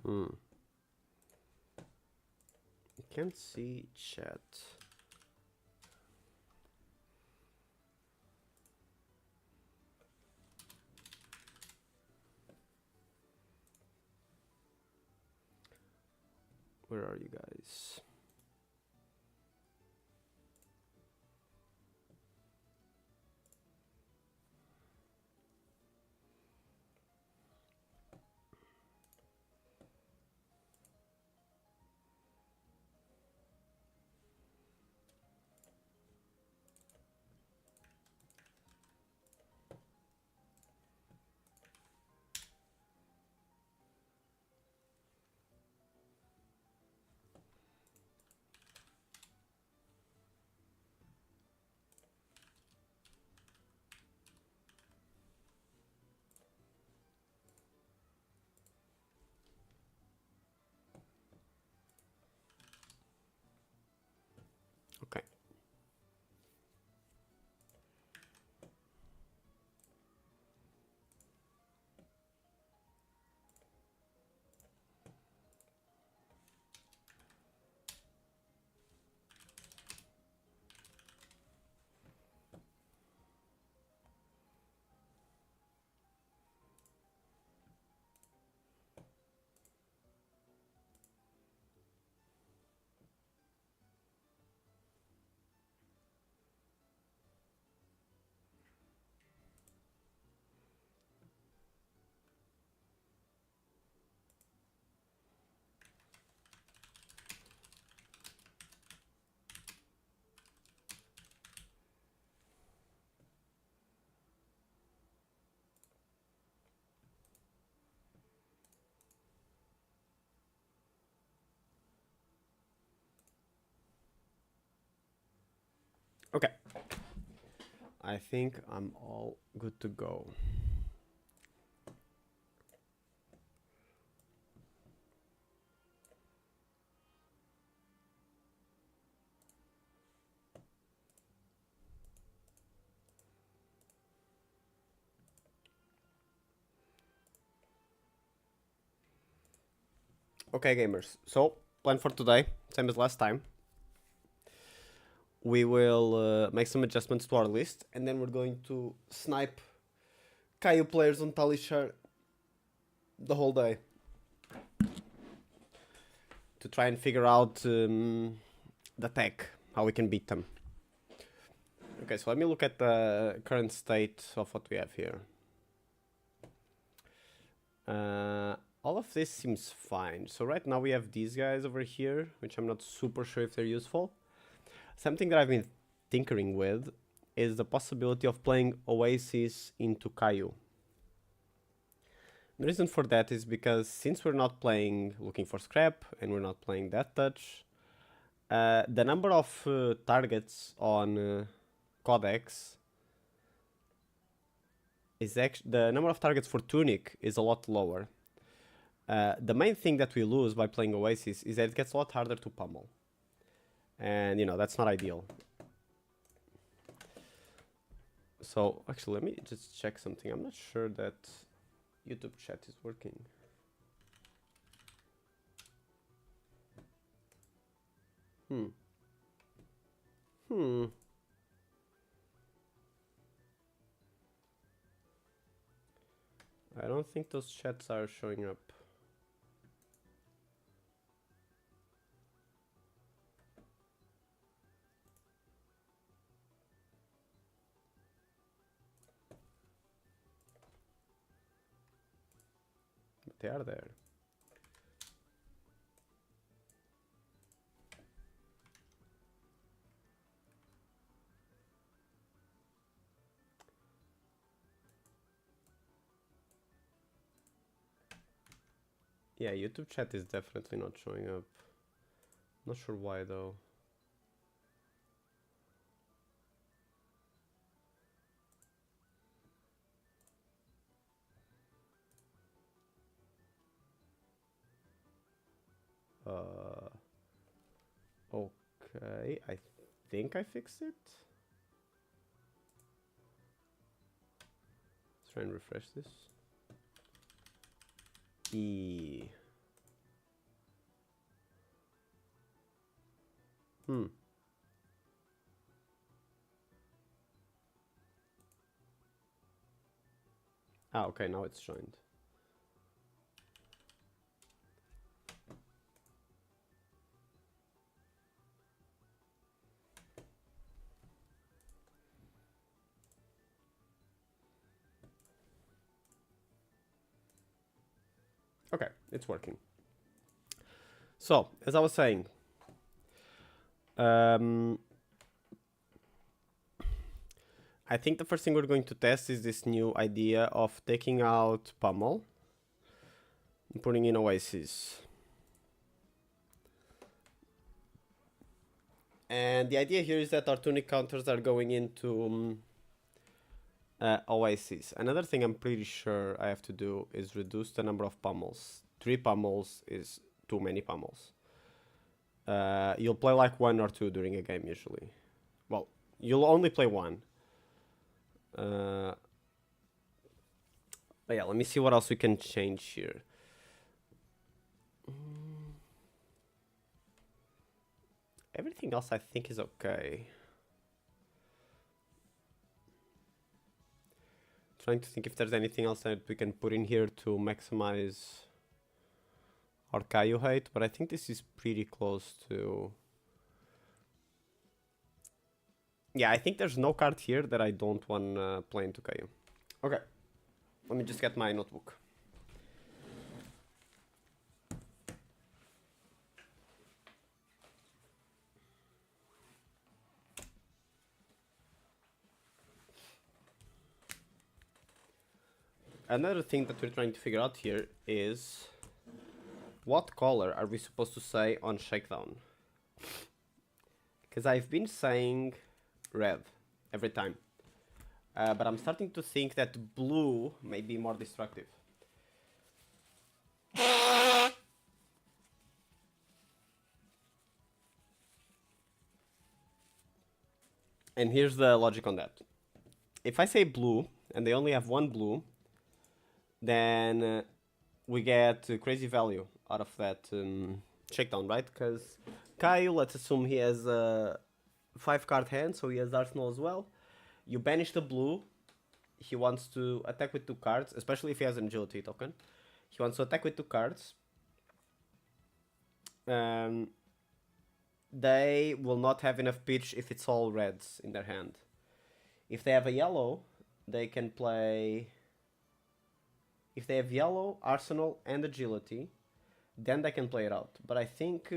Hmm. Can't see chat. Where are you guys? Okay. Okay. I think I'm all good to go. Okay, gamers. So, plan for today, same as last time. We will make some adjustments to our list, and then we're going to snipe Kayo players on Talishar the whole day to try and figure out the tech, how we can beat them. Okay, so let me look at the current state of what we have here. All of this seems fine. So right now we have these guys over here, which I'm not super sure if they're useful. Something that I've been tinkering with is the possibility of playing Oasis into Kayo. The reason for that is because since we're not playing Looking for Scrap and we're not playing Death Touch, the number of targets on Codex is actually the number of targets for Tunic is a lot lower. The main thing that we lose by playing Oasis is that it gets a lot harder to pummel, and you know that's not ideal. So actually, let me just check something. I'm not sure that YouTube chat is working. I don't think those chats are showing up. But they are there. Yeah, YouTube chat is definitely not showing up. Not sure why though. Okay, I think I fixed it. Let's try and refresh this. Hmm. Ah, okay, now it's joined. Okay, it's working. So, as I was saying, I think the first thing we're going to test is this new idea of taking out Pummel and putting in Oasis. And the idea here is that our tunic counters are going into Oasis. Another thing I'm pretty sure I have to do is reduce the number of pummels. 3 pummels is too many pummels. You'll play like 1 or 2 during a game usually. Well, you'll only play 1. But yeah, let me see what else we can change here. Everything else I think is okay. Trying to think if there's anything else that we can put in here to maximize our Kayo height, but I think this is pretty close to... Yeah, I think there's no card here that I don't want to play into Kayo. Okay, let me just get my notebook. Another thing that we're trying to figure out here is what color are we supposed to say on Shakedown? Because I've been saying red every time. But I'm starting to think that blue may be more destructive. And here's the logic on that. If I say blue, and they only have 1 blue, then we get crazy value out of that Shakedown, right? Because Kayo, let's assume he has a 5-card hand, so he has Arsenal as well. You banish the blue, he wants to attack with 2 cards, especially if he has an agility token. He wants to attack with 2 cards. They will not have enough pitch if it's all reds in their hand. If they have a yellow, they can play... If they have yellow, Arsenal, and agility, then they can play it out. But I think...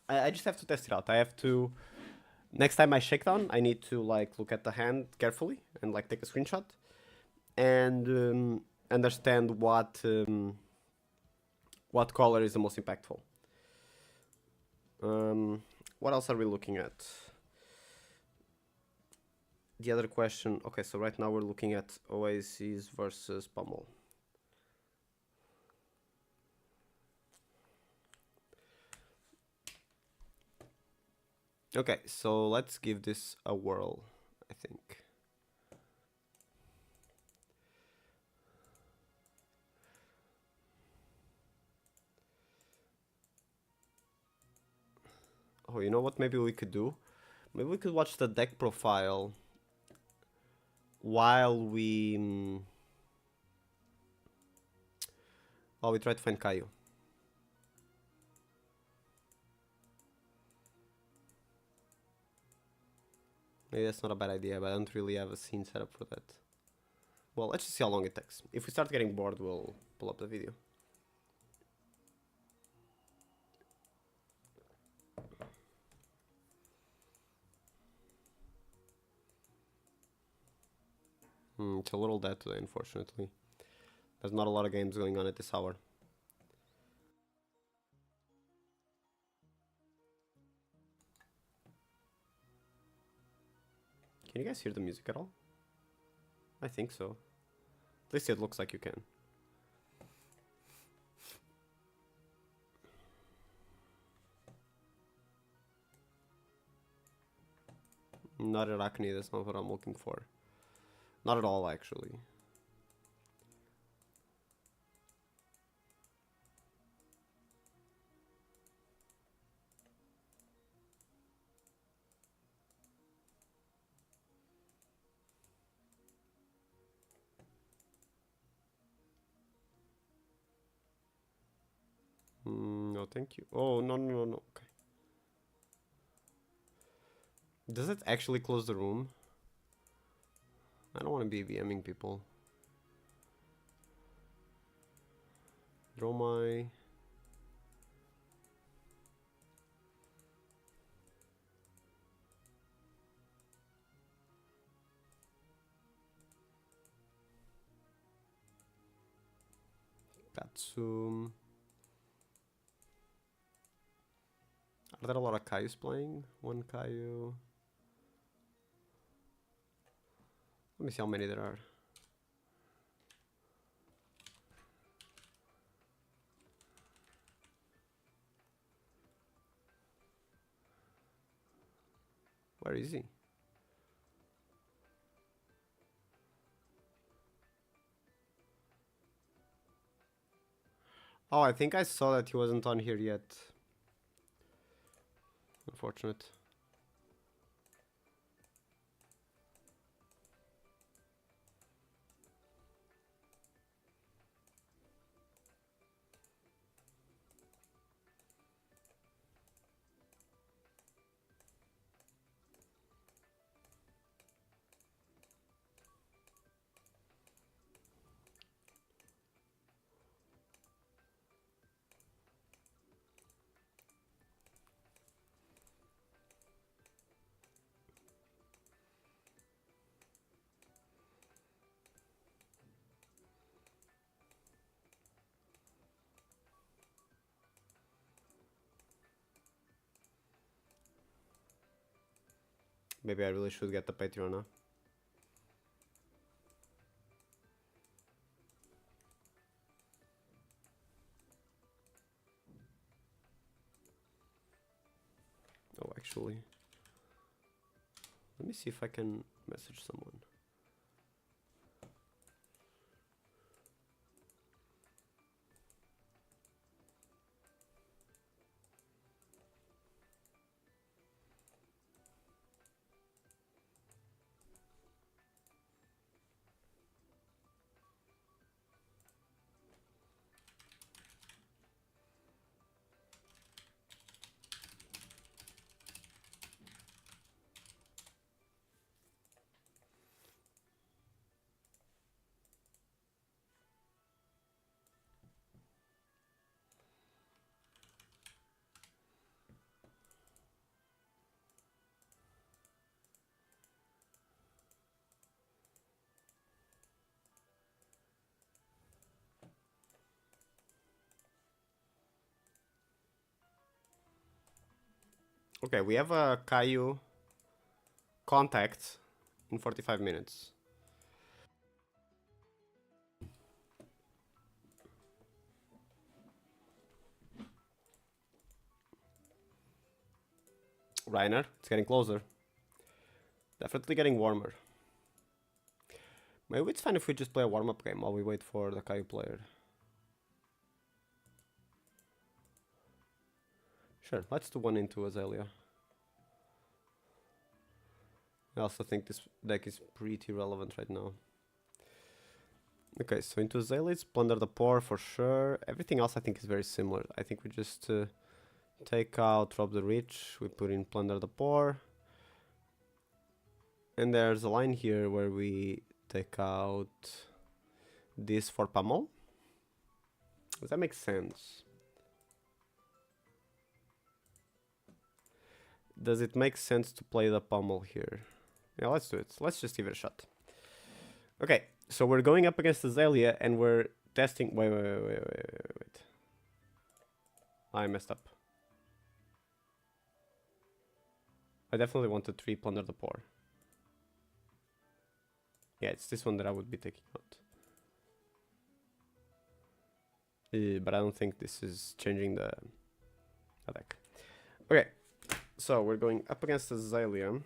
I just have to test it out. I have to... Next time I Shakedown, I need to like look at the hand carefully and like take a screenshot. And understand what color is the most impactful. What else are we looking at? The other question... Okay, so right now we're looking at Oasis versus Pummel. Okay, so let's give this a whirl, I think. Oh, you know what maybe we could do? Maybe we could watch the deck profile while we try to find Kayo. Maybe that's not a bad idea, but I don't really have a scene set up for that. Well, let's just see how long it takes. If we start getting bored, we'll pull up the video. It's a little dead today, unfortunately. There's not a lot of games going on at this hour. Can you guys hear the music at all? I think so. At least it looks like you can. Not Arachne, that's not what I'm looking for. Not at all, actually. thank you. Oh, no, no, no, no. Okay. Does it actually close the room? I don't want to be VMing people. Draw my... Katsum. Are there a lot of Kayus playing? One Kayo. Let me see how many there are. Where is he? Oh, I think I saw that he wasn't on here yet. Unfortunate. Maybe I really should get the Patreon now. Oh, actually. Let me see if I can message someone. Okay, we have a Kayu contact in 45 minutes. Reiner, it's getting closer. Definitely getting warmer. Maybe it's fine if we just play a warm-up game while we wait for the Kayu player. Sure, let's do one into Azalea. I also think this deck is pretty relevant right now. Okay, so into Azalea, it's Plunder the Poor for sure. Everything else I think is very similar. I think we just take out Rob the Rich, we put in Plunder the Poor. And there's a line here where we take out this for Pummel. Does that make sense? Does it make sense to play the Pummel here? Yeah, let's do it. Let's just give it a shot. Okay, so we're going up against Azalea and we're testing... Wait. I messed up. I definitely want to 3 Plunder the Poor. Yeah, it's this one that I would be taking out. But I don't think this is changing the deck. Okay, so we're going up against Azalea.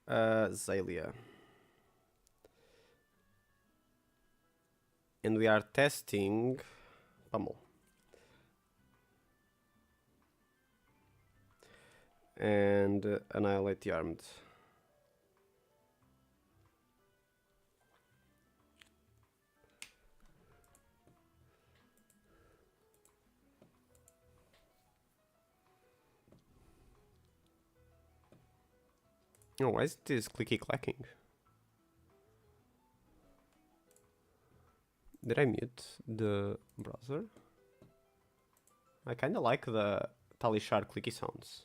Azalea. And we are testing Pummel. And Annihilate the Armed. Oh, why is this clicky clacking? Did I mute the browser? I kinda like the Talishar clicky sounds.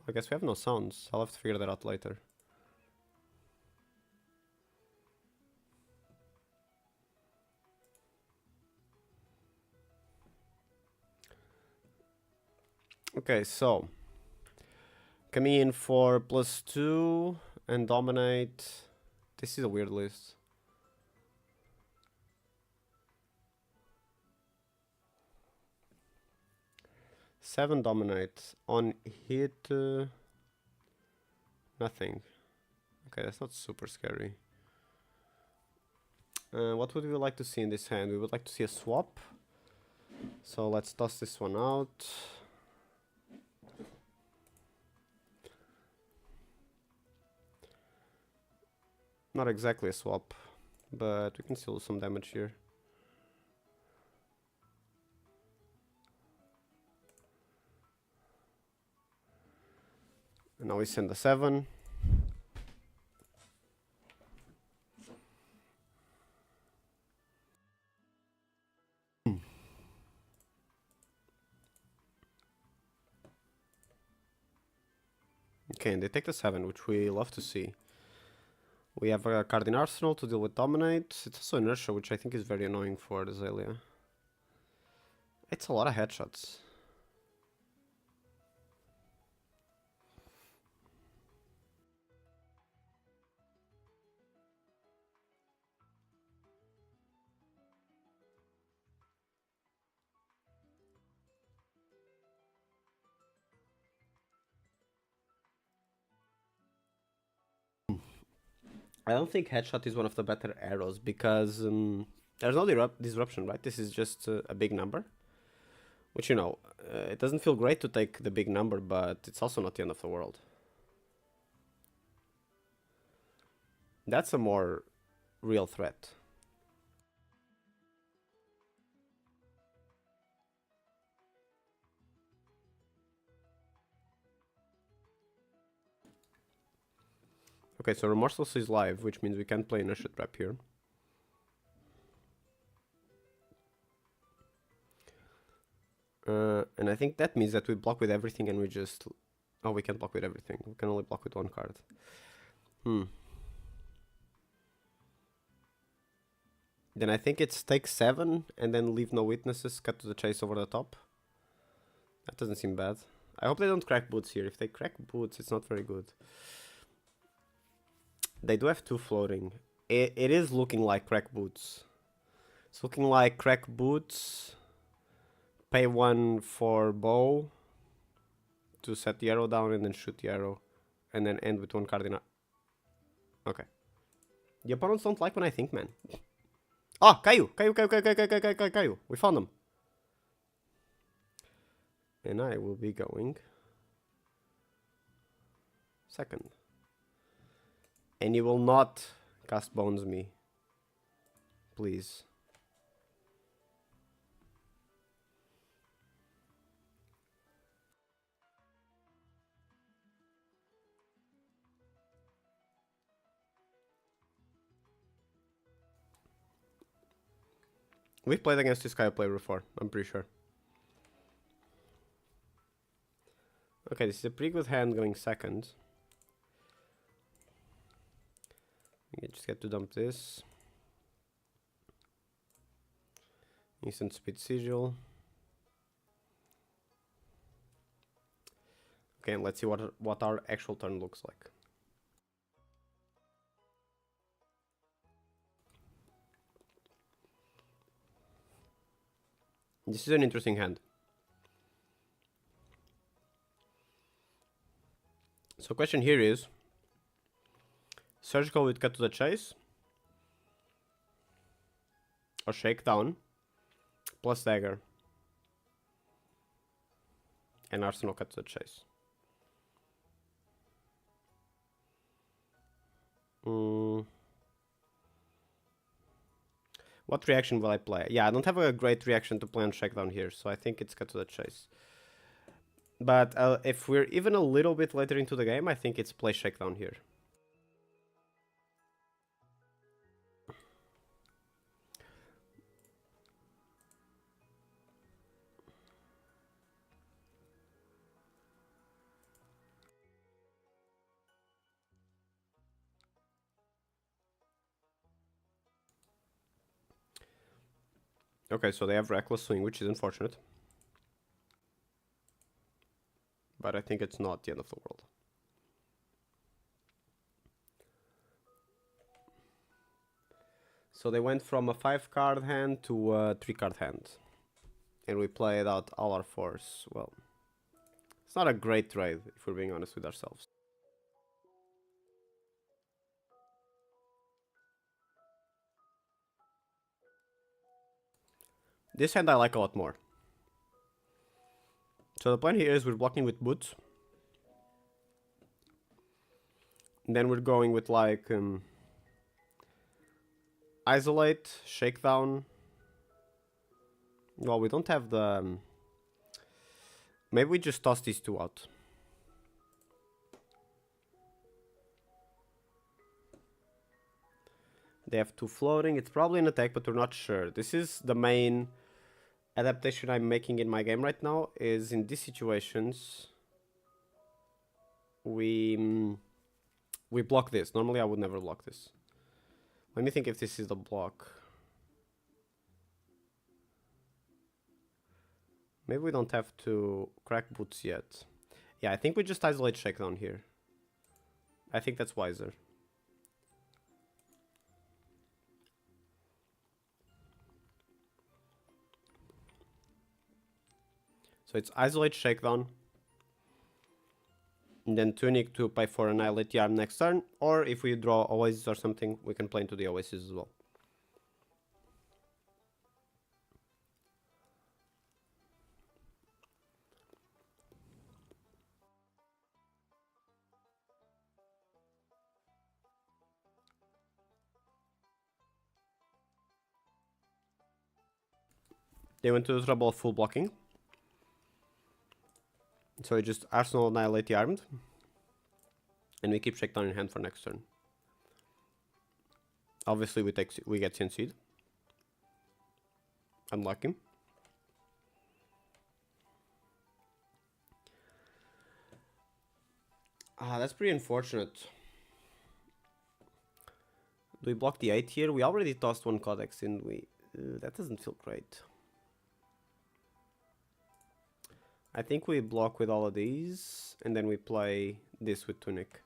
I guess we have no sounds. I'll have to figure that out later. Okay, so coming in for +2 and dominate. This is a weird list. Seven dominate on hit. Nothing. Okay, that's not super scary. What would we like to see in this hand? We would like to see a swap. So let's toss this one out. Not exactly a swap, but we can still do some damage here. And now we send a 7. Okay, and they take the 7, which we love to see. We have a card in Arsenal to deal with Dominate. It's also Inertia, which I think is very annoying for the Azalea. It's a lot of headshots. I don't think headshot is one of the better arrows because there's no disruption, right? This is just a big number. Which, you know, it doesn't feel great to take the big number, but it's also not the end of the world. That's a more real threat. Okay, so Remorseless is live, which means we can play Inertia Trap here. And I think that means that we block with everything and we just... Oh, we can't block with everything. We can only block with one card. Then I think it's take 7 and then leave no witnesses, cut to the chase over the top. That doesn't seem bad. I hope they don't crack boots here. If they crack boots, it's not very good. They do have 2 floating. It is looking like crack boots. It's looking like crack boots. Pay 1 for bow to set the arrow down and then shoot the arrow. And then end with 1 card in. Okay. The opponents don't like when I think, man. Oh, Kayo! Kayo! We found them. And I will be going second. And you will not cast bones me. Please. We've played against this Kayo player before, I'm pretty sure. Okay, this is a pretty good hand going second. You just get to dump this. Instant speed sigil. Okay, and let's see what our actual turn looks like. This is an interesting hand. So question here is surgical with cut to the chase or shakedown plus dagger and arsenal cut to the chase. Mm. What reaction will I play? Yeah, I don't have a great reaction to play on Shakedown here, so I think it's cut to the chase. But if we're even a little bit later into the game, I think it's play Shakedown here. Okay, so they have Reckless Swing, which is unfortunate. But I think it's not the end of the world. So they went from a 5-card hand to a 3-card hand. And we played out all our 4s. Well, it's not a great trade, if we're being honest with ourselves. This hand I like a lot more. So the plan here is we're blocking with boots. And then we're going with like isolate, shakedown. Well, we don't have the... maybe we just toss these 2 out. They have 2 floating. It's probably an attack, but we're not sure. This is the main adaptation I'm making in my game right now, is in these situations we block this. Normally I would never block this. Let me think if this is the block. Maybe we don't have to crack boots yet. Yeah, I think we just isolate shakedown here. I think that's wiser. So it's isolate shakedown. And then tunic to pay for annihilate the arm next turn. Or if we draw oasis or something, we can play into the oasis as well. They went to the trouble of full blocking. So we just Arsenal annihilate the armed. And we keep shakedown in hand for next turn. Obviously we get CNC'd. Unlucky. That's pretty unfortunate. Do we block the 8 here? We already tossed 1 codex, didn't we? That doesn't feel great. I think we block with all of these, and then we play this with tunic.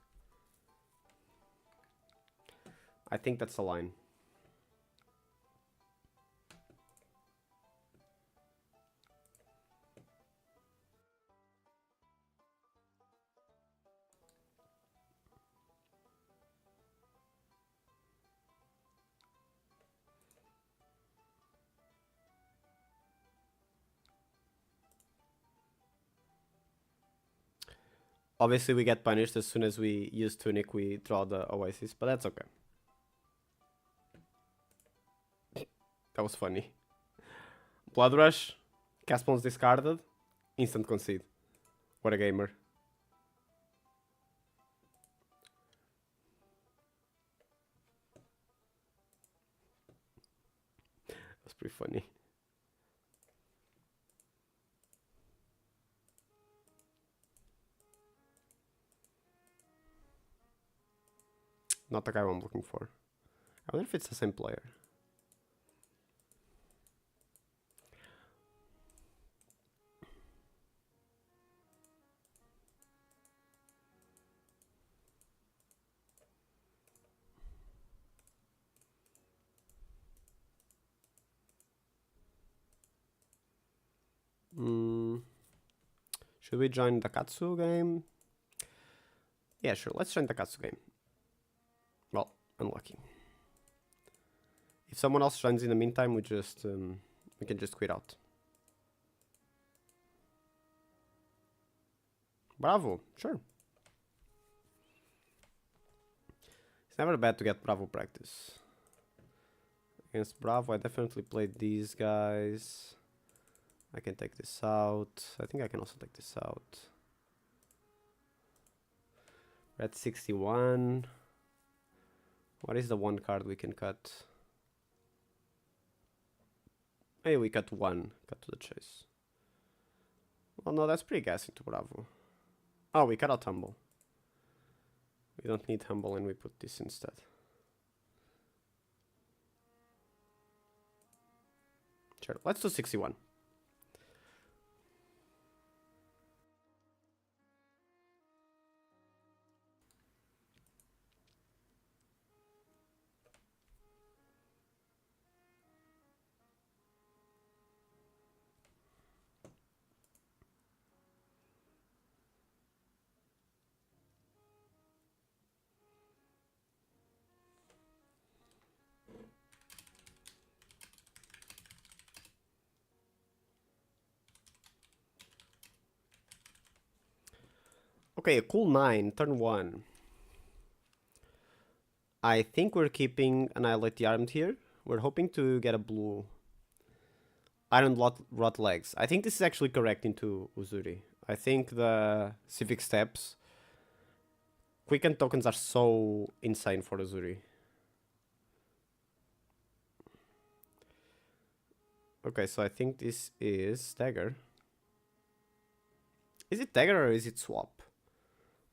I think that's the line. Obviously we get punished as soon as we use tunic, we draw the oasis, but that's okay. That was funny. Blood Rush, cast pawns discarded, instant concede. What a gamer. That's pretty funny. Not the guy I'm looking for. I wonder if it's the same player. Should we join the Katsu game? Yeah, sure. Let's join the Katsu game. Well, unlucky. If someone else joins in the meantime, we can just quit out. Bravo, sure. It's never bad to get Bravo practice. Against Bravo, I definitely played these guys. I can take this out. I think I can also take this out. We're at 61. What is the one card we can cut? Hey, we cut one. Cut to the chase. Well, no, that's pretty gassy to Bravo. Oh, we cut out Humble. We don't need Humble and we put this instead. Sure, let's do 61. Okay, a cool 9, turn 1. I think we're keeping Annihilate the Armed here. We're hoping to get a blue. Iron Rot Legs. I think this is actually correct into Uzuri. I think the Civic Steps, Quicken tokens are so insane for Uzuri. Okay, so I think this is Dagger. Is it Dagger or is it Swap?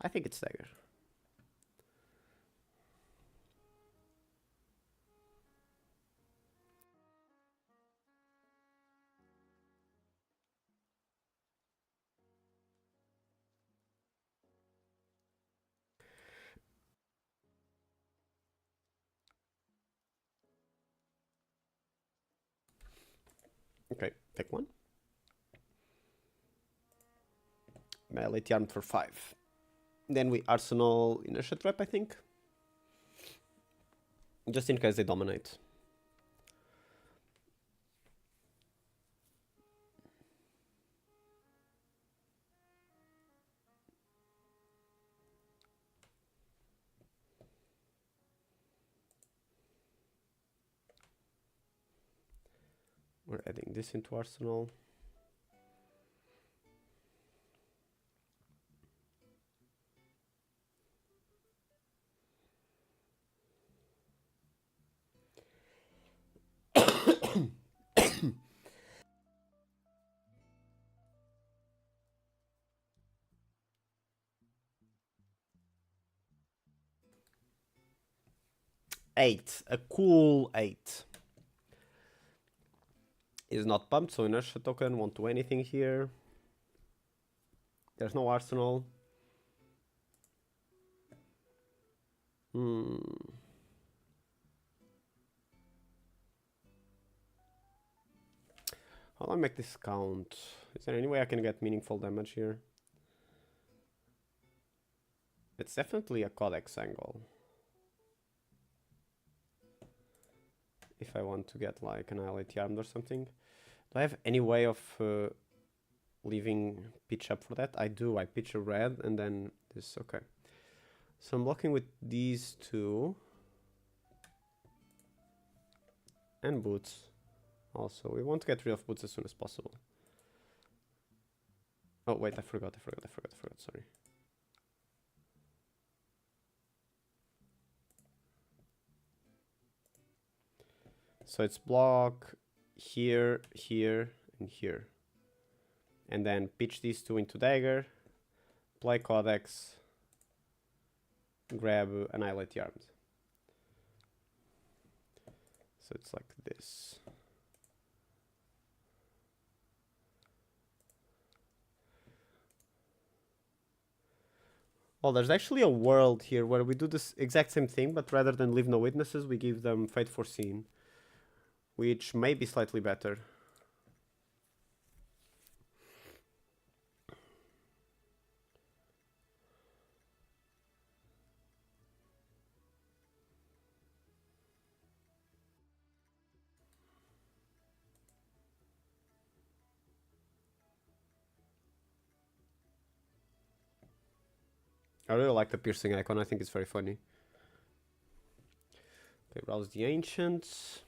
I think it's Dagger. Okay, take one. Melee Armed for 5. Then we Arsenal Inertia Trap, I think. Just in case they dominate. We're adding this into Arsenal. Eight, a cool 8. Is not pumped, so Inertia token won't do anything here. There's no Arsenal. How do I make this count? Is there any way I can get meaningful damage here? It's definitely a Codex angle. If I want to get like an Annihilate Armed or something. Do I have any way of leaving pitch up for that? I do. I pitch a red and then this. Okay. So I'm blocking with these two. And boots. Also, we want to get rid of boots as soon as possible. Oh, wait, I forgot, sorry. So it's block here, here, and here. And then pitch these two into Dagger, play Codex, grab Annihilate the Armed. So it's like this. Oh, there's actually a world here where we do this exact same thing, but rather than leave no witnesses, we give them Fate Foreseen, which may be slightly better. I really like the piercing icon. I think it's very funny. Okay, rouse the ancients.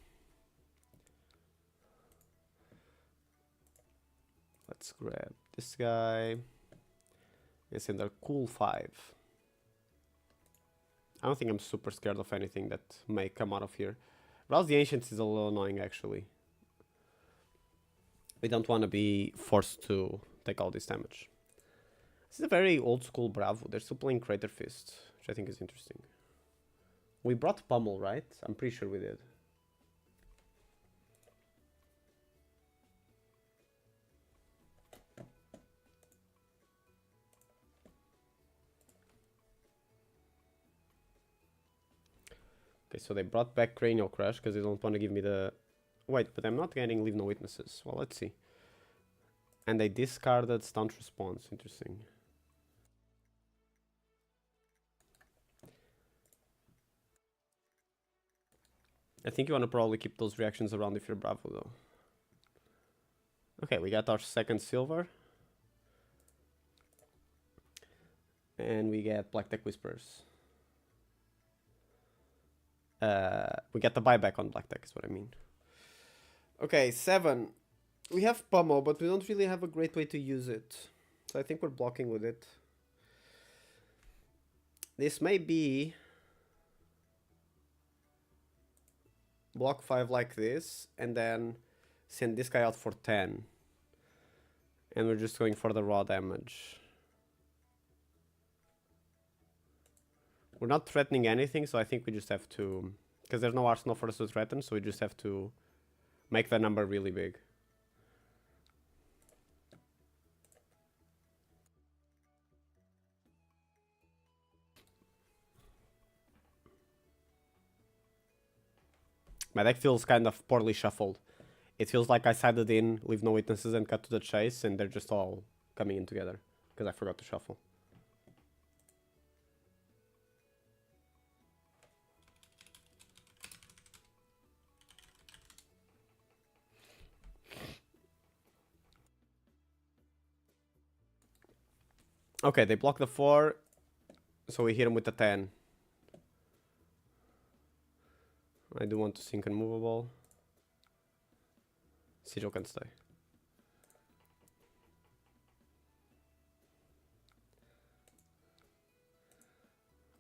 Let's grab this guy. And send our cool 5. I don't think I'm super scared of anything that may come out of here. Rouse the Ancients is a little annoying, actually. We don't want to be forced to take all this damage. This is a very old school Bravo. They're still playing Crater Fist, which I think is interesting. We brought Pummel, right? I'm pretty sure we did. Okay, so they brought back Cranial Crush because they don't want to give me the... Wait, but I'm not getting Leave No Witnesses. Well, let's see. And they discarded Staunch Response. Interesting. I think you want to probably keep those reactions around if you're Bravo, though. Okay, we got our second silver. And we get Black Tech Whispers. We get the buyback on Black Tech is what I mean. Okay, 7. We have Pummel, but we don't really have a great way to use it. So I think we're blocking with it. This may be... block 5 like this, and then send this guy out for 10. And we're just going for the raw damage. We're not threatening anything, so I think we just have to... Because there's no arsenal for us to threaten, so we just have to make the number really big. My deck feels kind of poorly shuffled. It feels like I sided in, leave no witnesses, and cut to the chase, and they're just all coming in together. Because I forgot to shuffle. Okay, they block the 4, so we hit him with the 10. I do want to sink unmovable. Sigil can stay.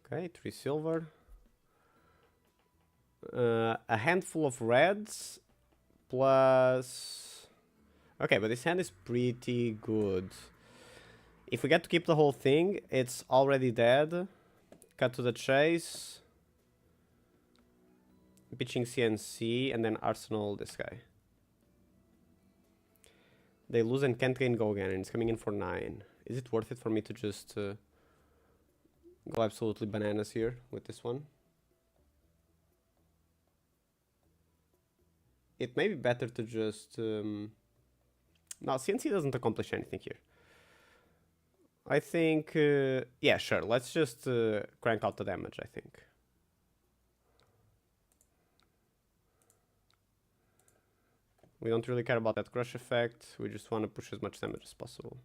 Okay, 3 silver. A handful of reds plus... Okay, but this hand is pretty good. If we get to keep the whole thing, it's already dead. Cut to the chase. Pitching CNC, and then Arsenal this guy. They lose and can't gain go again, and it's coming in for 9. Is it worth it for me to just go absolutely bananas here with this one? It may be better to just... No, CNC doesn't accomplish anything here. I think... yeah, sure. Let's just crank out the damage, I think. We don't really care about that crush effect. We just want to push as much damage as possible.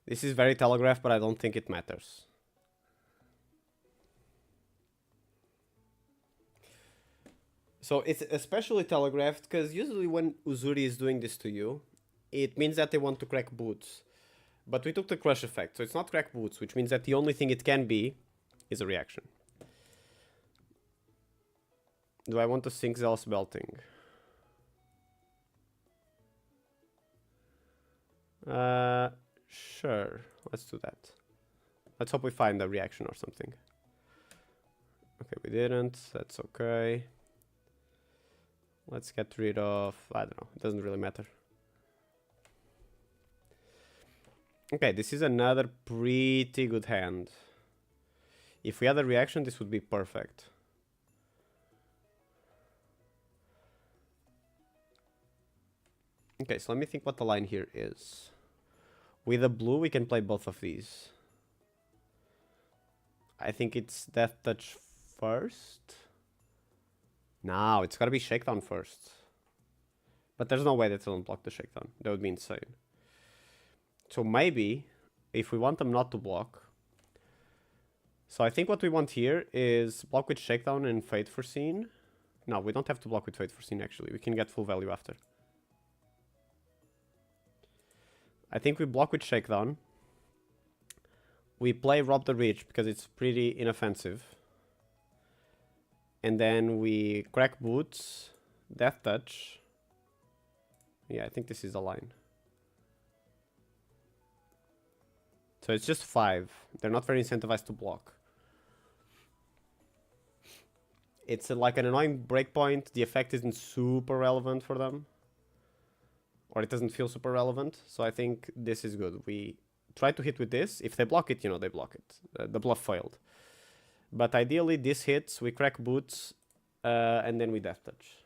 This is very telegraphed, but I don't think it matters. So it's especially telegraphed because usually when Uzuri is doing this to you, it means that they want to crack boots. But we took the crush effect, so it's not crack boots, which means that the only thing it can be is a reaction. Do I want to sink Zealous Belting? Sure, let's do that. Let's hope we find a reaction or something. Okay, we didn't, that's okay. Let's get rid of... I don't know, it doesn't really matter. Okay, this is another pretty good hand. If we had a reaction, this would be perfect. Okay, so let me think what the line here is. With a blue, we can play both of these. I think it's Death Touch first. No, it's gotta be shakedown first. But there's no way that they'll block the shakedown. That would be insane. So maybe, if we want them not to block... So I think what we want here is block with shakedown and fate foreseen. No, we don't have to block with fate foreseen actually. We can get full value after. I think we block with shakedown. We play rob the reach because it's pretty inoffensive. And then we crack boots, death touch. Yeah, I think this is the line. So it's just 5. They're not very incentivized to block. It's like an annoying breakpoint. The effect isn't super relevant for them. Or it doesn't feel super relevant. So I think this is good. We try to hit with this. If they block it, you know, they block it. The bluff failed. But ideally, this hits, we crack boots, and then we death touch.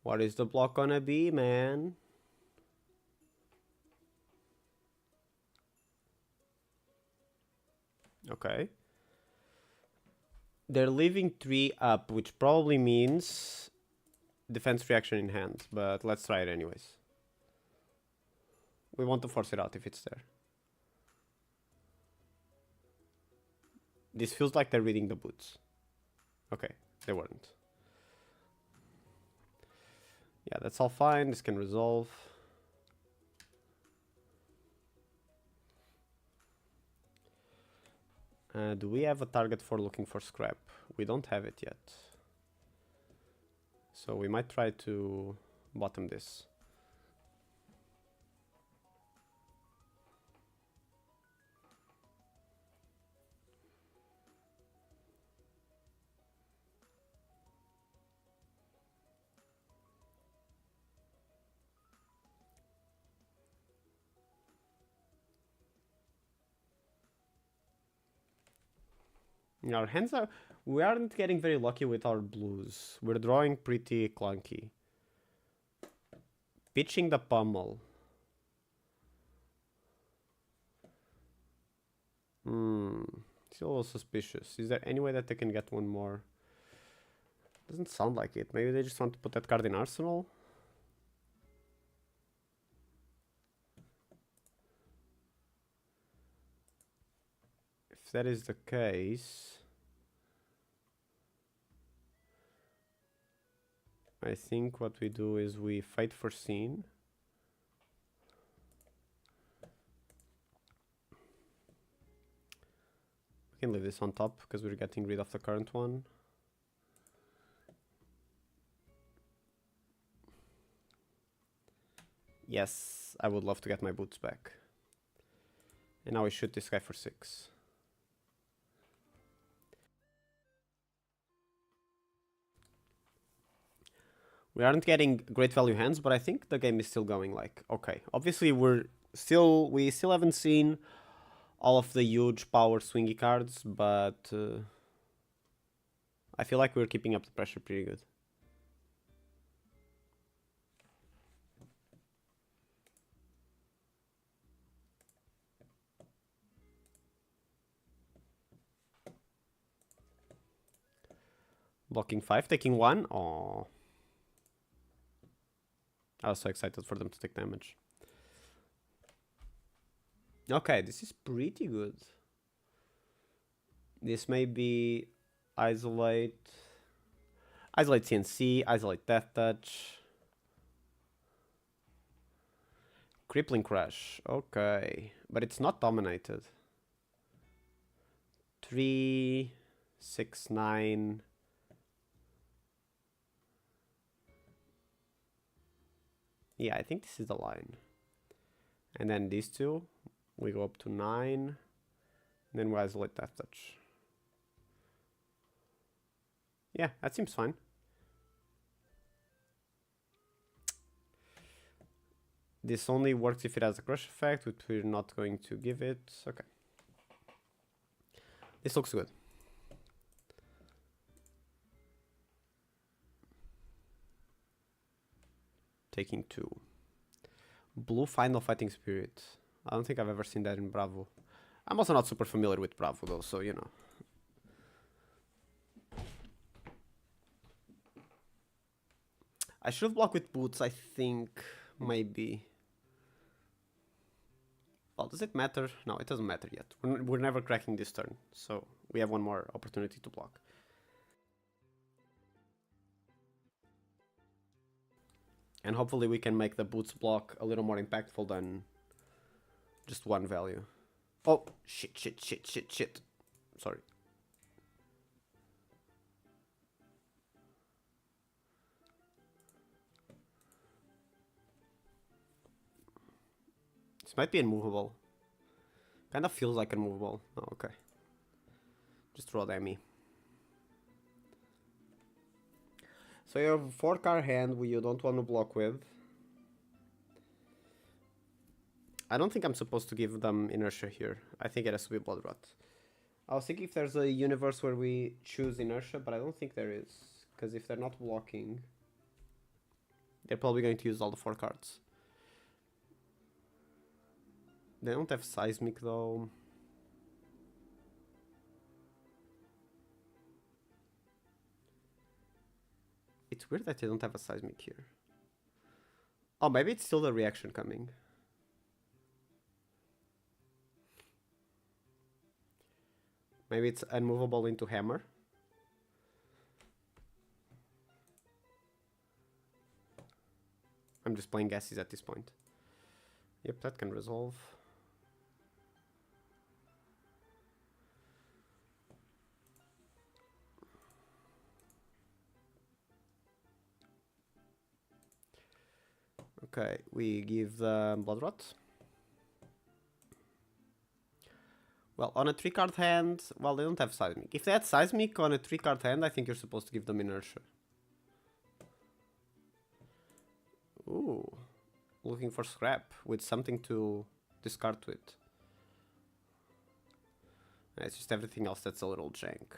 What is the block gonna be, man? Okay. They're leaving 3 up, which probably means defense reaction in hand, but let's try it anyways. We want to force it out if it's there. This feels like they're reading the boots. Okay, they weren't. Yeah, that's all fine. This can resolve. Do we have a target for looking for scrap? We don't have it yet. So we might try to bottom this. Our hands are... We aren't getting very lucky with our blues. We're drawing pretty clunky. Pitching the pummel. Still a little suspicious. Is there any way that they can get one more? Doesn't sound like it. Maybe they just want to put that card in arsenal? If that is the case... I think what we do is we fight for scene. We can leave this on top because we're getting rid of the current one. Yes, I would love to get my boots back. And now we shoot this guy for 6. We aren't getting great value hands, but I think the game is still going like, okay. Obviously, we still haven't seen all of the huge power swingy cards, but I feel like we're keeping up the pressure pretty good. Blocking 5, taking 1. Oh. I was so excited for them to take damage. Okay, this is pretty good. This may be isolate CNC, isolate death touch. Crippling crash, okay. But it's not dominated. 3, 6, 9. Yeah, I think this is the line. And then these two, we go up to 9. And then we isolate death touch. Yeah, that seems fine. This only works if it has a crush effect, which we're not going to give it. Okay. This looks good. taking 2. Blue Final Fighting Spirit. I don't think I've ever seen that in Bravo. I'm also not super familiar with Bravo though, so you know. I should have blocked with boots, I think, maybe. Well, does it matter? No, it doesn't matter yet. We're never cracking this turn, so we have one more opportunity to block. And hopefully we can make the boots block a little more impactful than just one value. Oh, shit. Sorry. This might be immovable. Kind of feels like immovable. Oh, okay. Just roll Emmy. So you have a 4-card hand you don't want to block with. I don't think I'm supposed to give them inertia here. I think it has to be Blood Rot. I was thinking if there's a universe where we choose inertia, but I don't think there is. Because if they're not blocking, they're probably going to use all the 4 cards. They don't have Seismic though. It's weird that they don't have a Seismic here. Oh, maybe it's still the reaction coming. Maybe it's unmovable into Hammer. I'm just playing gases at this point. Yep, that can resolve. Okay, we give the Blood Rot. Well, on a 3-card hand, well, they don't have Seismic. If they had Seismic on a 3-card hand, I think you're supposed to give them Inertia. Ooh, looking for scrap with something to discard to it. It's just everything else that's a little jank.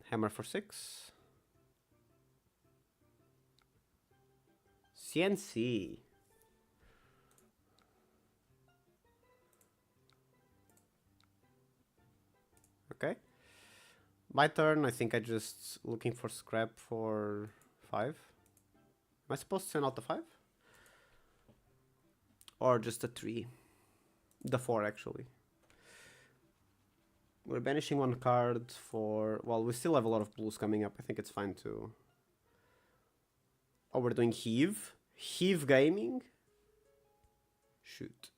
Hammer for 6. CNC. Okay. My turn, I think I just looking for scrap for 5. Am I supposed to send out the 5? Or just a 3? The 4 actually. We're banishing 1 card for... Well, we still have a lot of blues coming up. I think it's fine to... Oh, we're doing Heave? Heave Gaming? Shoot.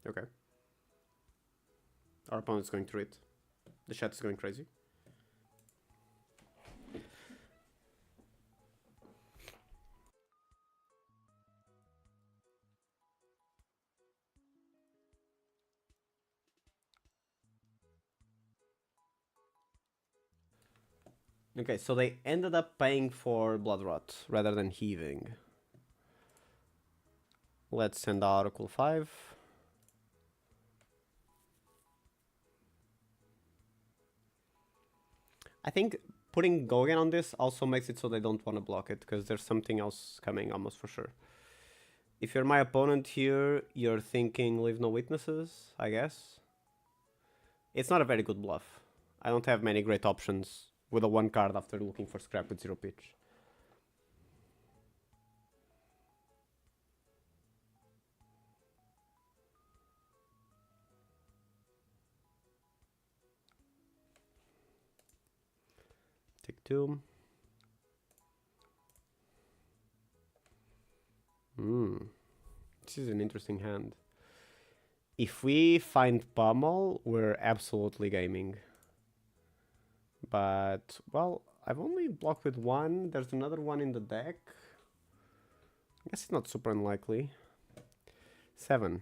Okay. Our opponent's going through it. The chat is going crazy. Okay, so they ended up paying for Blood Rot rather than heaving. Let's send out Oracle 5. I think putting Gogen on this also makes it so they don't want to block it, because there's something else coming almost for sure. If you're my opponent here, you're thinking leave no witnesses, I guess. It's not a very good bluff. I don't have many great options with a 1 card after looking for scrap with 0 pitch. Take 2. This is an interesting hand. If we find Pummel, we're absolutely gaming. But, well, I've only blocked with 1. There's another one in the deck. I guess it's not super unlikely. 7.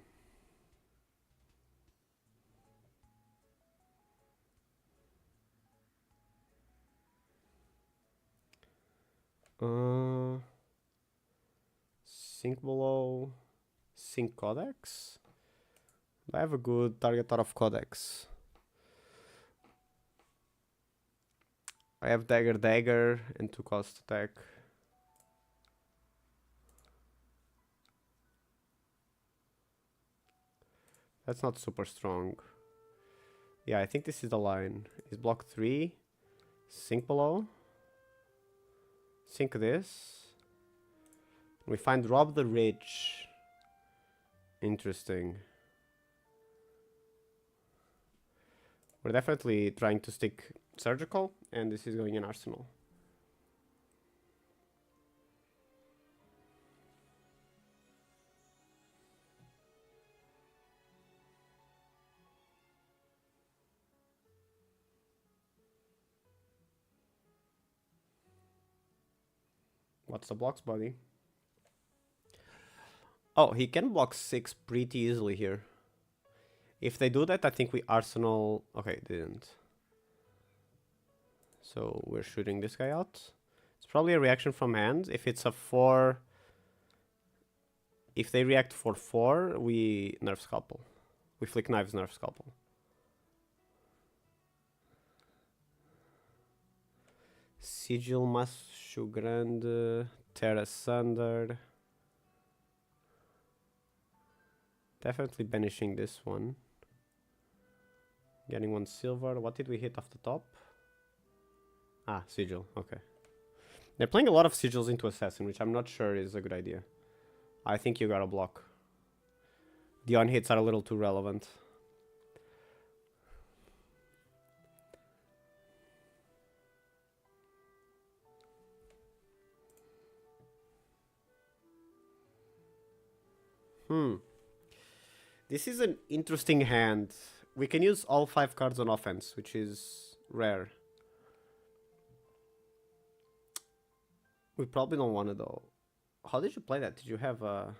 Sink below. Sync Codex. I have a good target out of Codex. I have Dagger and 2 cost attack. That's not super strong. Yeah, I think this is the line. Is block 3. Sync below. Sync this. We find Rob the Rich. Interesting. We're definitely trying to stick surgical, and this is going in Arsenal. What's the blocks, buddy? Oh, he can block 6 pretty easily here. If they do that, I think we Arsenal... Okay, didn't. So we're shooting this guy out. It's probably a reaction from hand. If it's a 4... If they react for 4, we nerf Scalpel. We flick knives, nerf Scalpel. Sigil, Macho Grande, Terra Sunder. Definitely banishing this one. Getting 1 silver. What did we hit off the top? Ah, Sigil. Okay. They're playing a lot of Sigils into Assassin, which I'm not sure is a good idea. I think you gotta block. The on-hits are a little too relevant. This is an interesting hand. We can use all 5 cards on offense, which is rare. We probably don't want to though. How did you play that? Did you have a...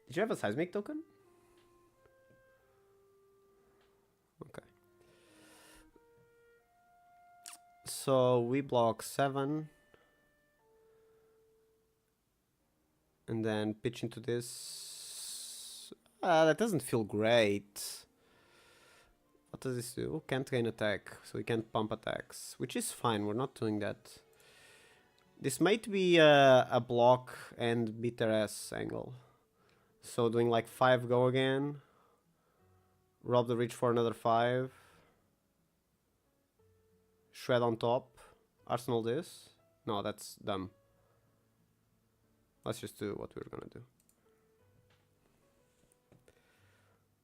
Did you have a seismic token? Okay. So we block 7. And then pitch into this. That doesn't feel great. What does this do? Can't gain attack, so we can't pump attacks. Which is fine, we're not doing that. This might be a block and beat their ass angle. So doing like 5 go again. Rob the Reach for another 5. Shred on top. Arsenal this. No, that's dumb. Let's just do what we were gonna do.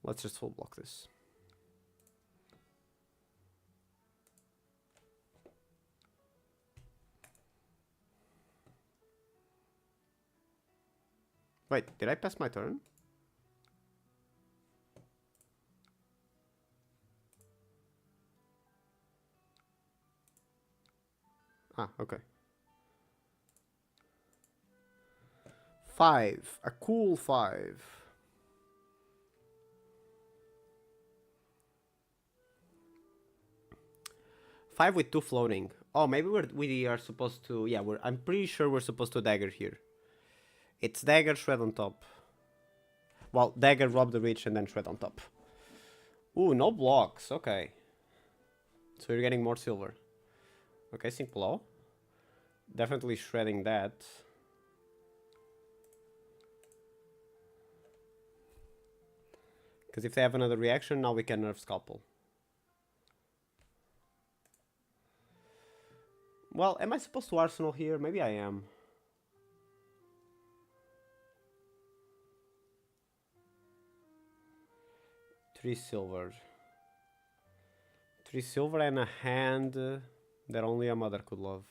Let's just full block this. Wait, did I pass my turn? Ah, okay. 5. A cool 5. Five with 2 floating. Oh, maybe we are supposed to... Yeah, I'm pretty sure we're supposed to dagger here. It's dagger, shred on top. Well, dagger, rob the reach, and then shred on top. Ooh, no blocks. Okay. So you're getting more silver. Okay, sync below. Definitely shredding that. Because if they have another reaction, now we can nerf Scalpel. Well, am I supposed to Arsenal here? Maybe I am. Three silver and a hand that only a mother could love.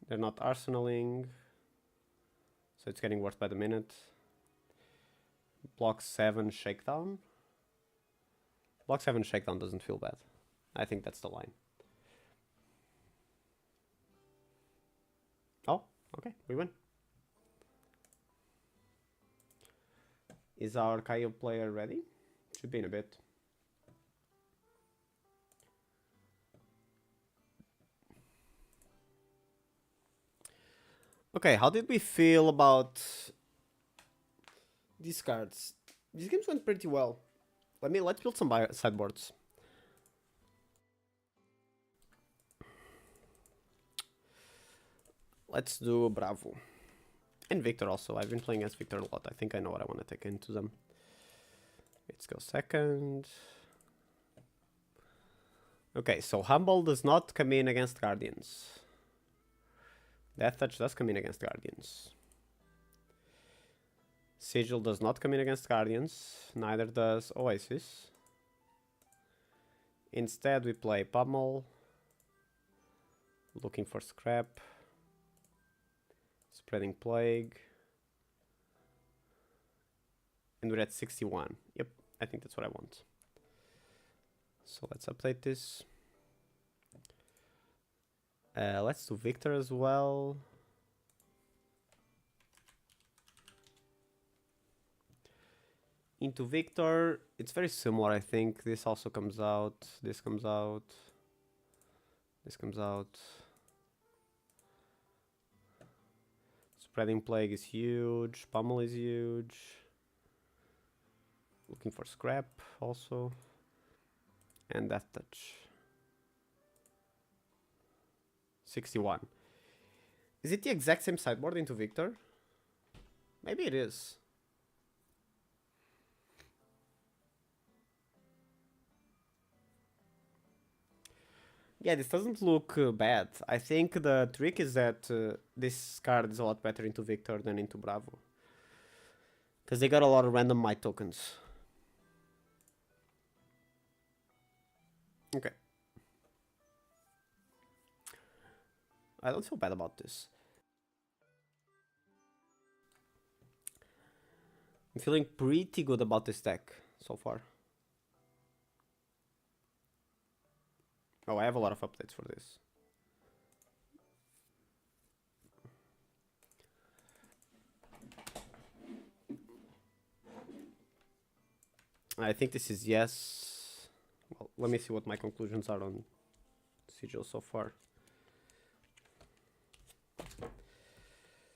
They're not arsenaling, so it's getting worse by the minute. Block 7 shakedown. Block 7 shakedown doesn't feel bad. I think that's the line. Oh, okay, we win. Is our Kayo player ready? Should be in a bit. Okay, how did we feel about these cards? These games went pretty well. Let's build some sideboards. Let's do Bravo. And Victor also. I've been playing as Victor a lot. I think I know what I want to take into them. Let's go second. Okay, so Humble does not come in against Guardians. Death Touch does come in against Guardians. Sigil does not come in against Guardians. Neither does Oasis. Instead, we play Pummel. Looking for Scrap. Spreading Plague. And we're at 61. Yep, I think that's what I want. So let's update this. Let's do Victor as well. Into Victor, it's very similar, I think. This also comes out. This comes out. This comes out. Spreading Plague is huge. Pummel is huge. Looking for Scrap also. And Death Touch. 61. Is it the exact same sideboard into Victor? Maybe it is. Yeah, this doesn't look bad. I think the trick is that this card is a lot better into Victor than into Bravo. Because they got a lot of random might tokens. Okay. I don't feel bad about this. I'm feeling pretty good about this deck so far. Oh, I have a lot of updates for this. I think this is yes. Well, let me see what my conclusions are on Sigil so far.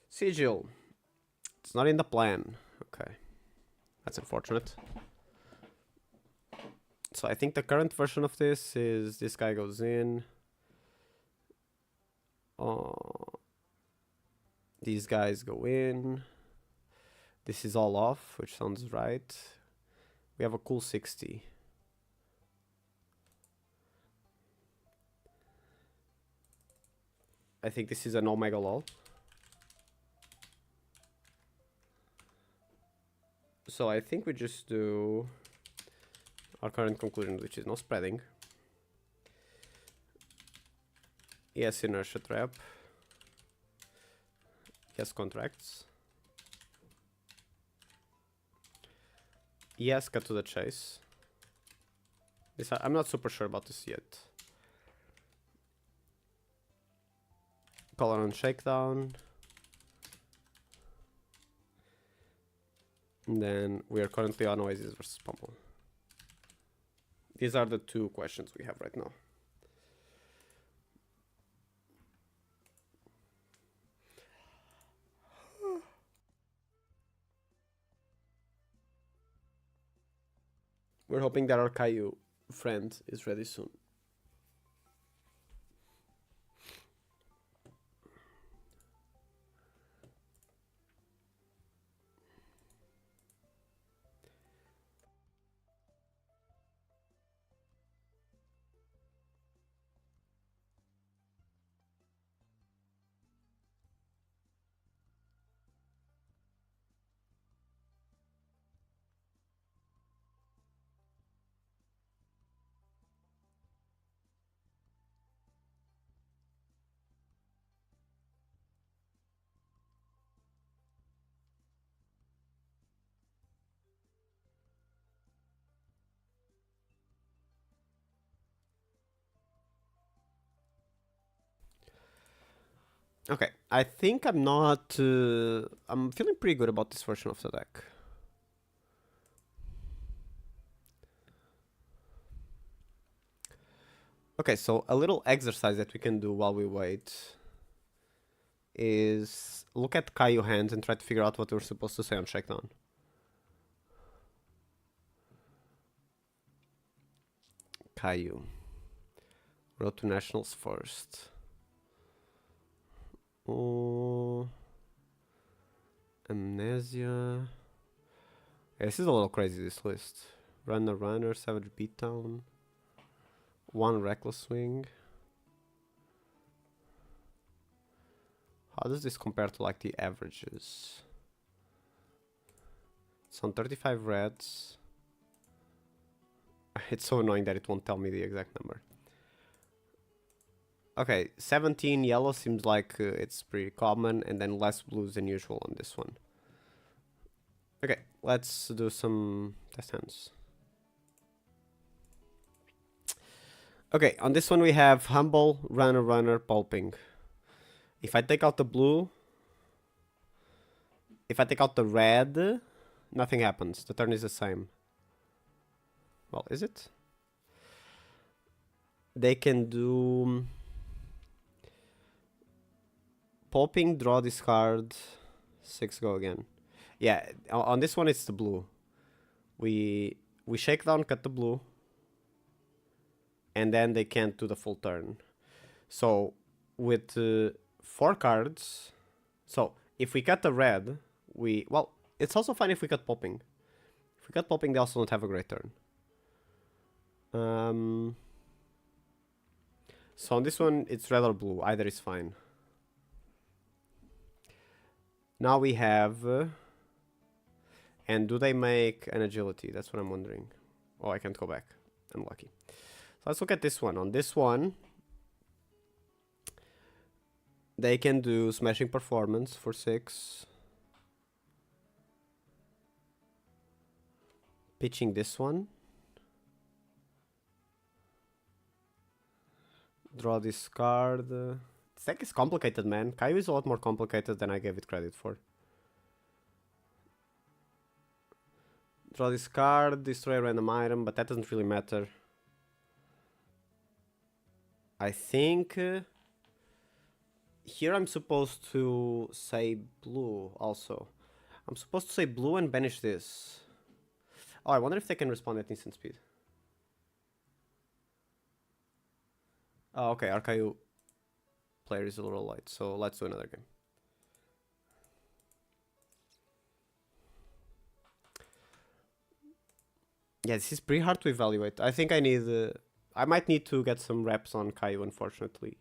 Sigil. It's not in the plan. Okay. That's unfortunate. So I think the current version of this is this guy goes in. These guys go in. This is all off, which sounds right. We have a cool 60. I think this is an Omega Lol. So I think we just do our current conclusion, which is no spreading. Yes, inertia trap. Yes, contracts. Yes, cut to the chase. This, I'm not super sure about this yet. Color on shakedown. And then we are currently on Oasis versus Pummel. These are the two questions we have right now. We're hoping that our Kayo friend is ready soon. Okay, I think I'm not... I'm feeling pretty good about this version of the deck. Okay, so a little exercise that we can do while we wait is look at Kayo hands and try to figure out what we're supposed to say on shakedown. Kayo. Road to Nationals first. Oh, Amnesia. Yeah, this is a little crazy, this list. Runner, Savage Beatdown. One Reckless Swing. How does this compare to like the averages? It's on 35 reds. It's so annoying that it won't tell me the exact number. Okay, 17 yellow seems like it's pretty common, and then less blues than usual on this one. Okay, let's do some test hands. Okay, on this one we have Humble, Runner, Pulping. If I take out the blue, if I take out the red, nothing happens. The turn is the same. Well, is it? They can do Pulping, draw, discard, 6, go again. Yeah, on this one it's the blue. We shake down, cut the blue, and then they can't do the full turn. So with 4 cards, so if we cut the red, well, it's also fine if we cut Pulping. If we cut Pulping, they also don't have a great turn. So on this one, it's red or blue. Either is fine. Now we have... and do they make an agility? That's what I'm wondering. Oh, I can't go back. Unlucky. So let's look at this one. On this one, they can do Smashing Performance for 6. Pitching this one. Draw this card. This deck is complicated, man. Kayo is a lot more complicated than I gave it credit for. Draw this card, destroy a random item, but that doesn't really matter. I think here I'm supposed to say blue also. I'm supposed to say blue and banish this. Oh, I wonder if they can respond at instant speed. Oh, okay, our Kayo player is a little light, so let's do another game. Yeah, this is pretty hard to evaluate. I think I need... I might need to get some reps on Kayo, unfortunately,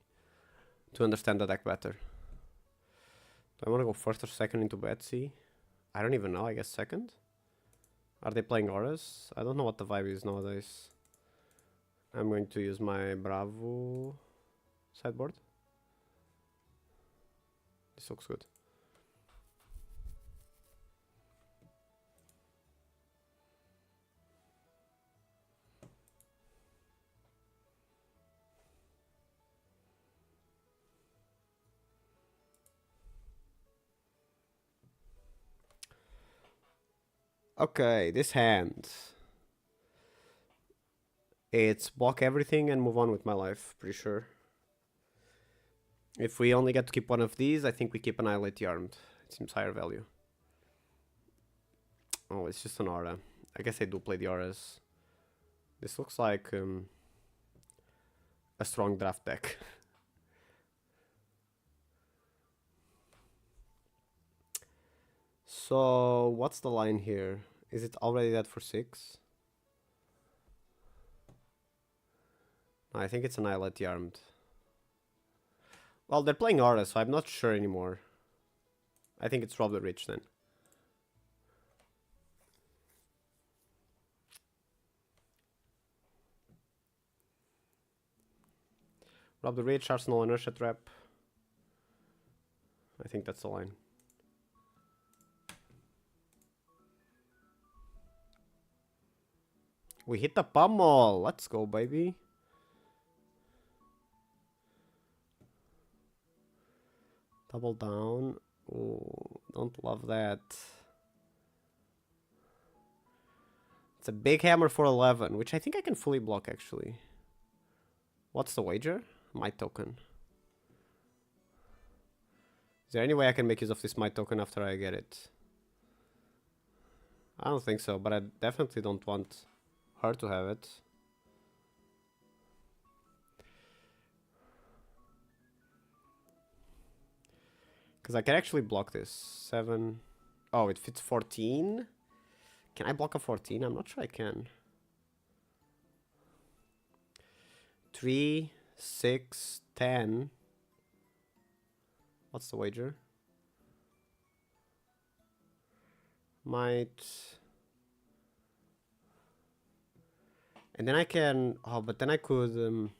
to understand the deck better. Do I want to go first or second into Betsy? I don't even know, I guess second? Are they playing auras? I don't know what the vibe is nowadays. I'm going to use my Bravo sideboard. This looks good. Okay, this hand. It's block everything and move on with my life, pretty sure. If we only get to keep one of these, I think we keep Annihilate the Armed. It seems higher value. Oh, it's just an aura. I guess I do play the auras. This looks like a strong draft deck. So, what's the line here? Is it already dead for 6? No, I think it's Annihilate the Armed. Well, they're playing Aura, so I'm not sure anymore. I think it's Rob the Rich then. Rob the Rich, Arsenal Inertia Trap. I think that's the line. We hit the pummel. Let's go, baby. Double down. Oh, don't love that. It's a big hammer for 11, which I think I can fully block, actually. What's the wager? My token. Is there any way I can make use of this my token after I get it? I don't think so, but I definitely don't want her to have it. Because I can actually block this. 7. Oh, it fits 14? Can I block a 14? I'm not sure I can. 3, 6, 10. What's the wager? Might. And then I can. Oh, but then I could.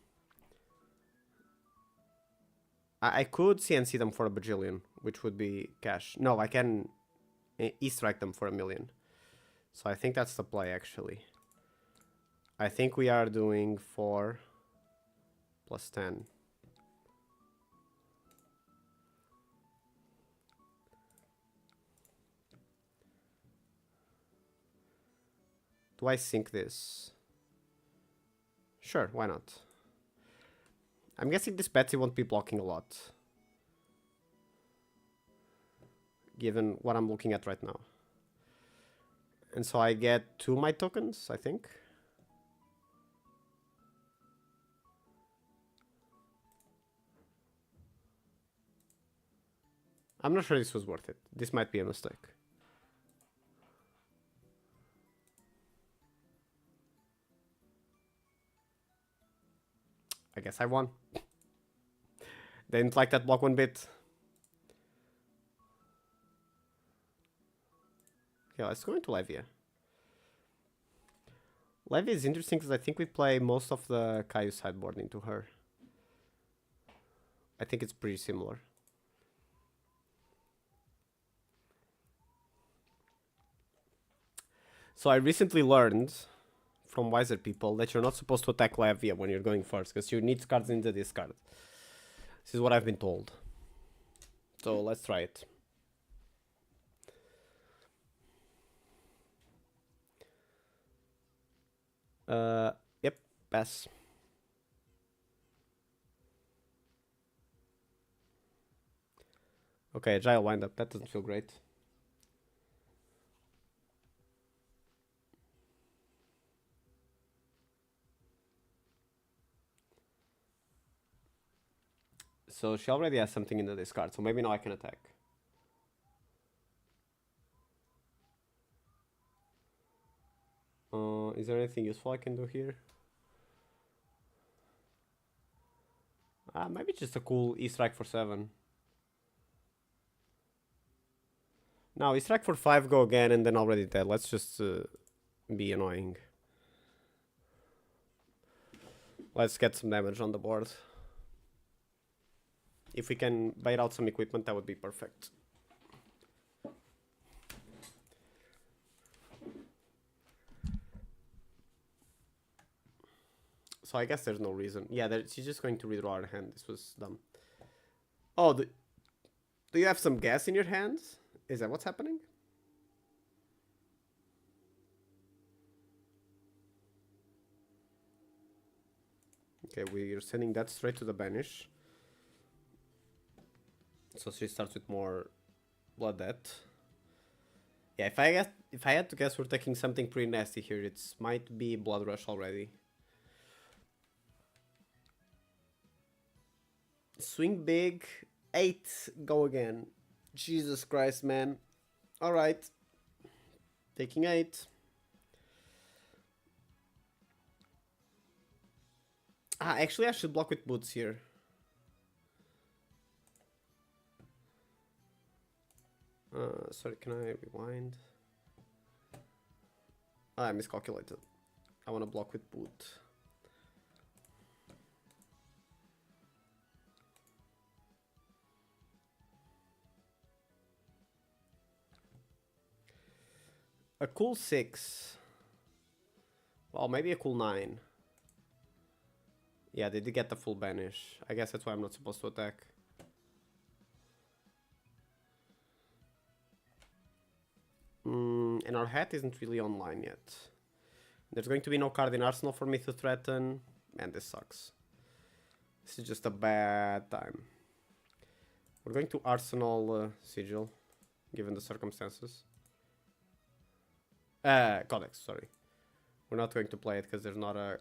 I could CNC them for a bajillion, which would be cash. No, I can E-strike them for 1,000,000. So I think that's the play, actually. I think we are doing 4 plus 10. Do I sink this? Sure, why not? I'm guessing this Betsy won't be blocking a lot, given what I'm looking at right now. And so I get 2 my tokens, I think. I'm not sure this was worth it. This might be a mistake. I guess I won. Didn't like that block one bit. Okay, let's go into Levia. Levia is interesting because I think we play most of the Kayo sideboard into her. I think it's pretty similar. So I recently learned from wiser people that you're not supposed to attack Levia when you're going first because you need cards in the discard. This is what I've been told. So let's try it. Yep, pass. Okay, agile wind up. That doesn't feel great. So she already has something in the discard, so maybe now I can attack. Is there anything useful I can do here? Maybe just a cool E-strike for 7. Now E-strike for 5, go again, and then already dead. Let's just be annoying. Let's get some damage on the board. If we can bait out some equipment, that would be perfect. So I guess there's no reason. Yeah, she's just going to redraw her hand. This was dumb. Oh, do you have some gas in your hands? Is that what's happening? Okay, we're sending that straight to the banish. So she starts with more blood debt. Yeah, if I had to guess, we're taking something pretty nasty here. It might be blood rush already. Swing big. 8. Go again. Jesus Christ, man. Alright. Taking 8. Actually, I should block with boots here. Sorry, can I rewind? I miscalculated. I want to block with boot. A cool 6. Well, maybe a cool 9. Yeah, they did get the full banish. I guess that's why I'm not supposed to attack. And our hat isn't really online yet. There's going to be no card in Arsenal for me to threaten. Man, this sucks. This is just a bad time. We're going to Arsenal Sigil, given the circumstances. Codex, sorry. We're not going to play it because there's not a...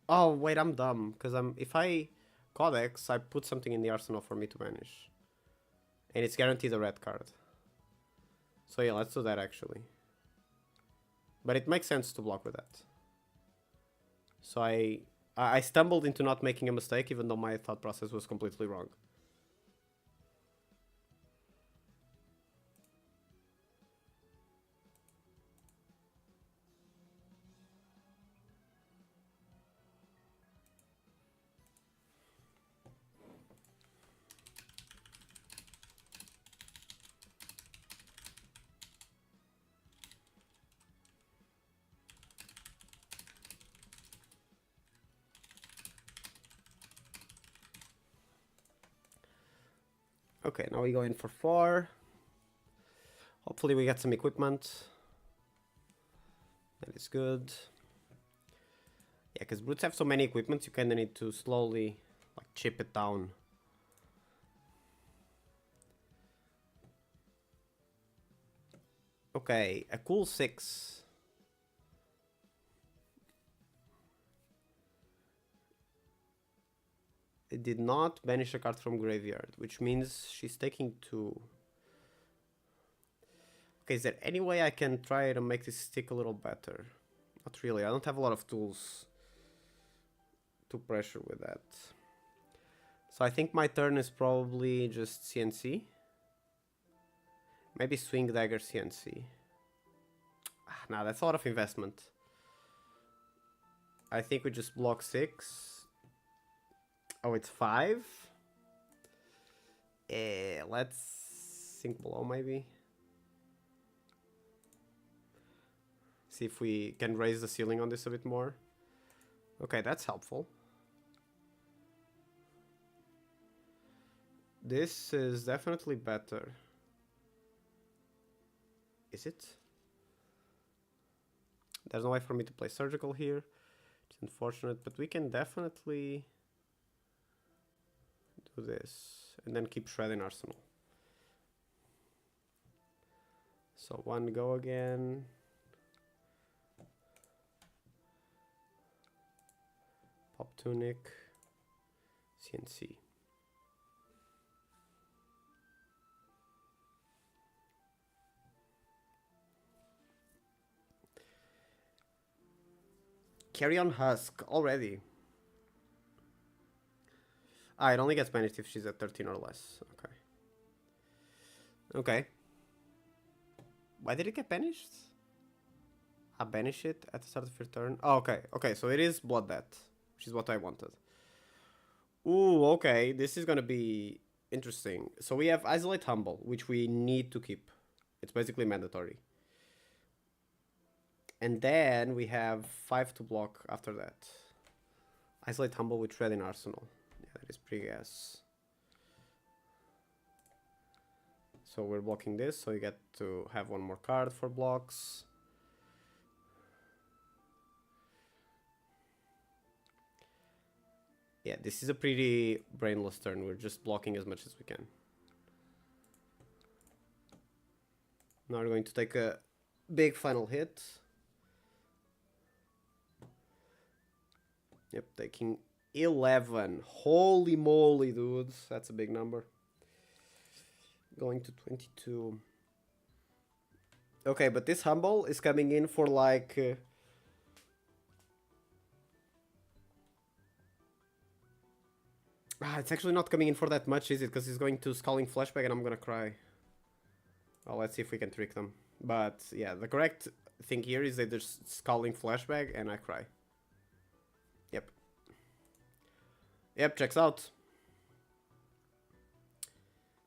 Oh, wait, I'm dumb. Because if I Codex, I put something in the arsenal for me to banish. And it's guaranteed a red card. So yeah, let's do that actually. But it makes sense to block with that. So I stumbled into not making a mistake, even though my thought process was completely wrong. Okay, now we go in for 4. Hopefully we get some equipment. That is good. Yeah, because brutes have so many equipments, you kind of need to slowly like chip it down. Okay, a cool 6. It did not banish a card from graveyard, which means she's taking 2. Okay, is there any way I can try to make this stick a little better? Not really, I don't have a lot of tools to pressure with that. So I think my turn is probably just CNC. Maybe Swing Dagger CNC. Nah, that's a lot of investment. I think we just block 6. Oh, it's 5? Let's sink below maybe. See if we can raise the ceiling on this a bit more. Okay, that's helpful. This is definitely better. Is it? There's no way for me to play surgical here. It's unfortunate, but we can definitely do this and then keep shredding arsenal. So 1 go again. Pop tunic, CNC. Carry on Husk already. Ah, it only gets banished if she's at 13 or less. Okay. Okay. Why did it get banished? I banish it at the start of your turn. Oh, okay. Okay, so it is Blood Debt, which is what I wanted. Ooh, okay. This is gonna be interesting. So we have Isolate Humble, which we need to keep. It's basically mandatory. And then we have 5 to block after that. Isolate Humble with Shredding Arsenal. Yeah, that is pretty gas. So we're blocking this, so you get to have 1 more card for blocks. Yeah, this is a pretty brainless turn. We're just blocking as much as we can. Now we're going to take a big final hit. Yep, taking 11. Holy moly, dudes. That's a big number. Going to 22. Okay, but this Humble is coming in for like... it's actually not coming in for that much, is it? Because he's going to Scalding Flashback and I'm gonna cry. Well, let's see if we can trick them. But yeah, the correct thing here is they just Scalding Flashback and I cry. Yep. Yep, checks out.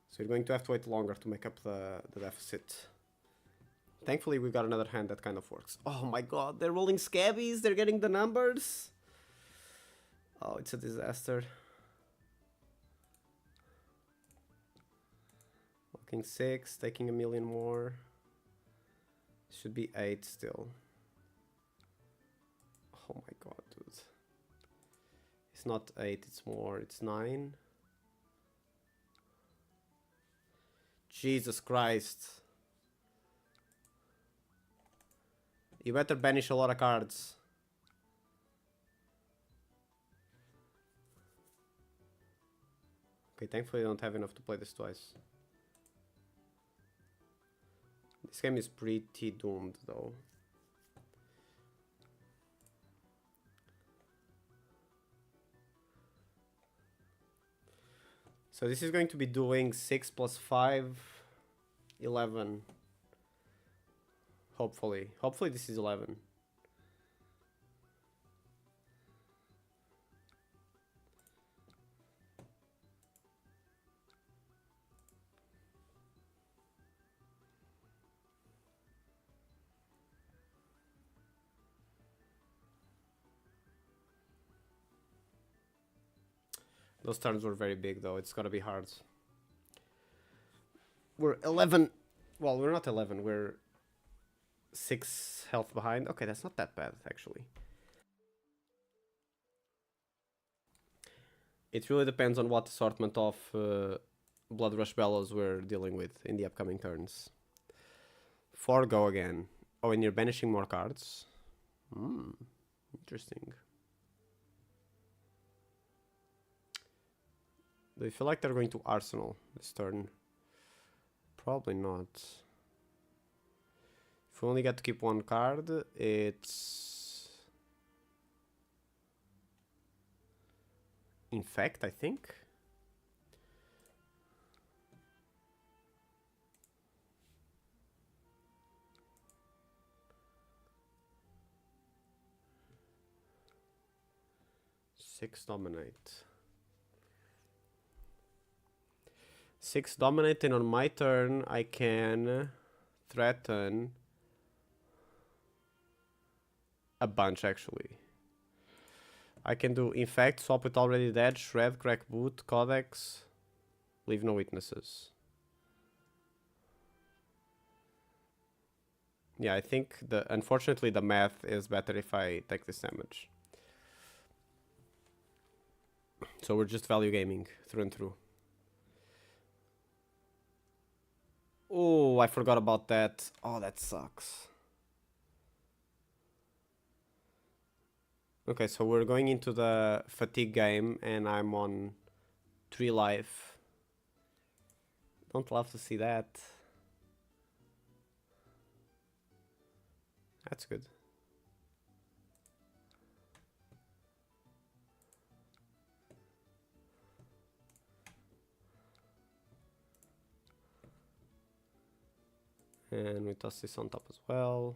So you're going to have to wait longer to make up the deficit. Thankfully, we got another hand that kind of works. Oh my god, they're rolling Scabbies. They're getting the numbers. Oh, it's a disaster. Walking 6, taking a million more. Should be 8 still. Oh my god, dude. It's not 8, it's more, it's 9. Jesus Christ. You better banish a lot of cards. Okay, thankfully I don't have enough to play this twice. This game is pretty doomed though. So this is going to be doing 6 plus 5, 11. Hopefully. Hopefully this is 11. Those turns were very big though, it's gotta be hard. We're 11, well we're not 11, we're 6 health behind. Okay, that's not that bad actually. It really depends on what assortment of Blood Rush Bellows we're dealing with in the upcoming turns. 4 go again. Oh, and you're banishing more cards? Interesting. Do you feel like they're going to Arsenal this turn? Probably not. If we only get to keep 1 card, it's... Infect, I think? Six dominate. 6 dominate, and on my turn I can threaten a bunch actually. I can do Infect, Swap with Already Dead, Shred, Crack Boot, Codex, Leave No Witnesses. Yeah, I think unfortunately the math is better if I take this damage. So we're just value gaming through and through. Oh, I forgot about that. Oh, that sucks. Okay, so we're going into the fatigue game and I'm on 3 life. Don't love to see that. That's good. And we toss this on top as well.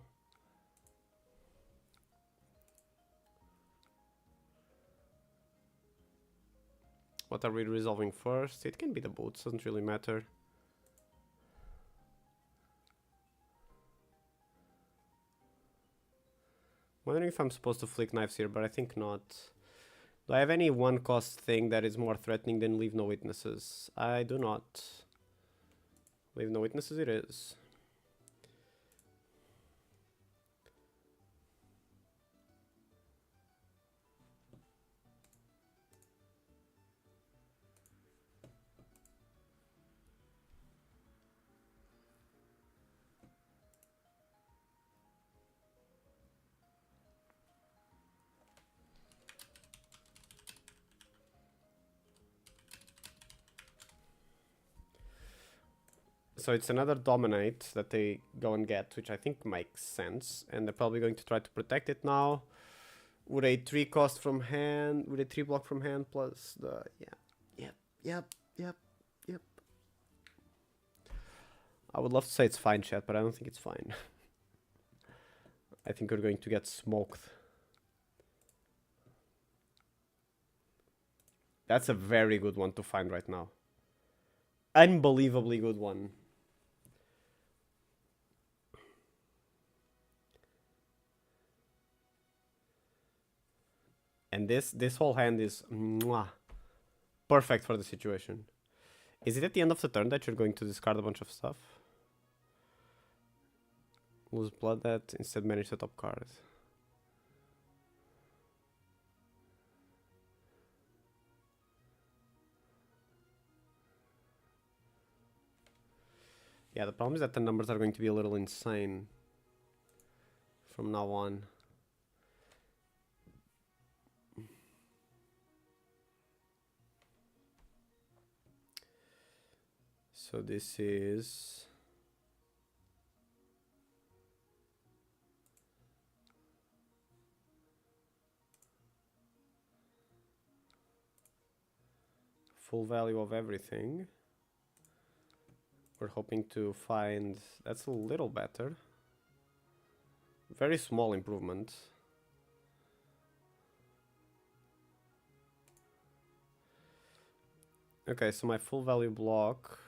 What are we resolving first? It can be the boots, doesn't really matter. Wondering if I'm supposed to flick knives here, but I think not. Do I have any 1-cost thing that is more threatening than Leave No Witnesses? I do not. Leave No Witnesses it is. So it's another dominate that they go and get, which I think makes sense. And they're probably going to try to protect it now. With a 3 cost from hand, with a 3 block from hand plus the, yep. I would love to say it's fine, chat, but I don't think it's fine. I think we're going to get smoked. That's a very good one to find right now. Unbelievably good one. And this whole hand is mwah, perfect for the situation. Is it at the end of the turn that you're going to discard a bunch of stuff? Lose blood that instead manage the top card. Yeah, the problem is that the numbers are going to be a little insane from now on. So this is full value of everything. We're hoping to find that's a little better. Very small improvement. Okay, so my full value block.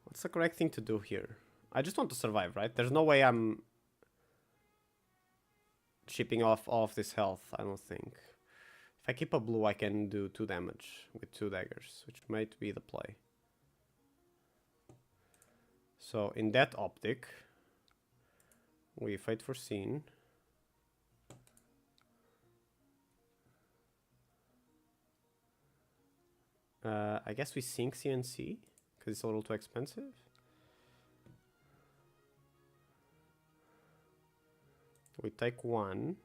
What's the correct thing to do here? I just want to survive, right? There's no way I'm chipping off all of this health, I don't think. If I keep a blue, I can do 2 damage with 2 daggers, which might be the play. So in that optic, we fight for scene. I guess we sink CNC because it's a little too expensive. We take 1.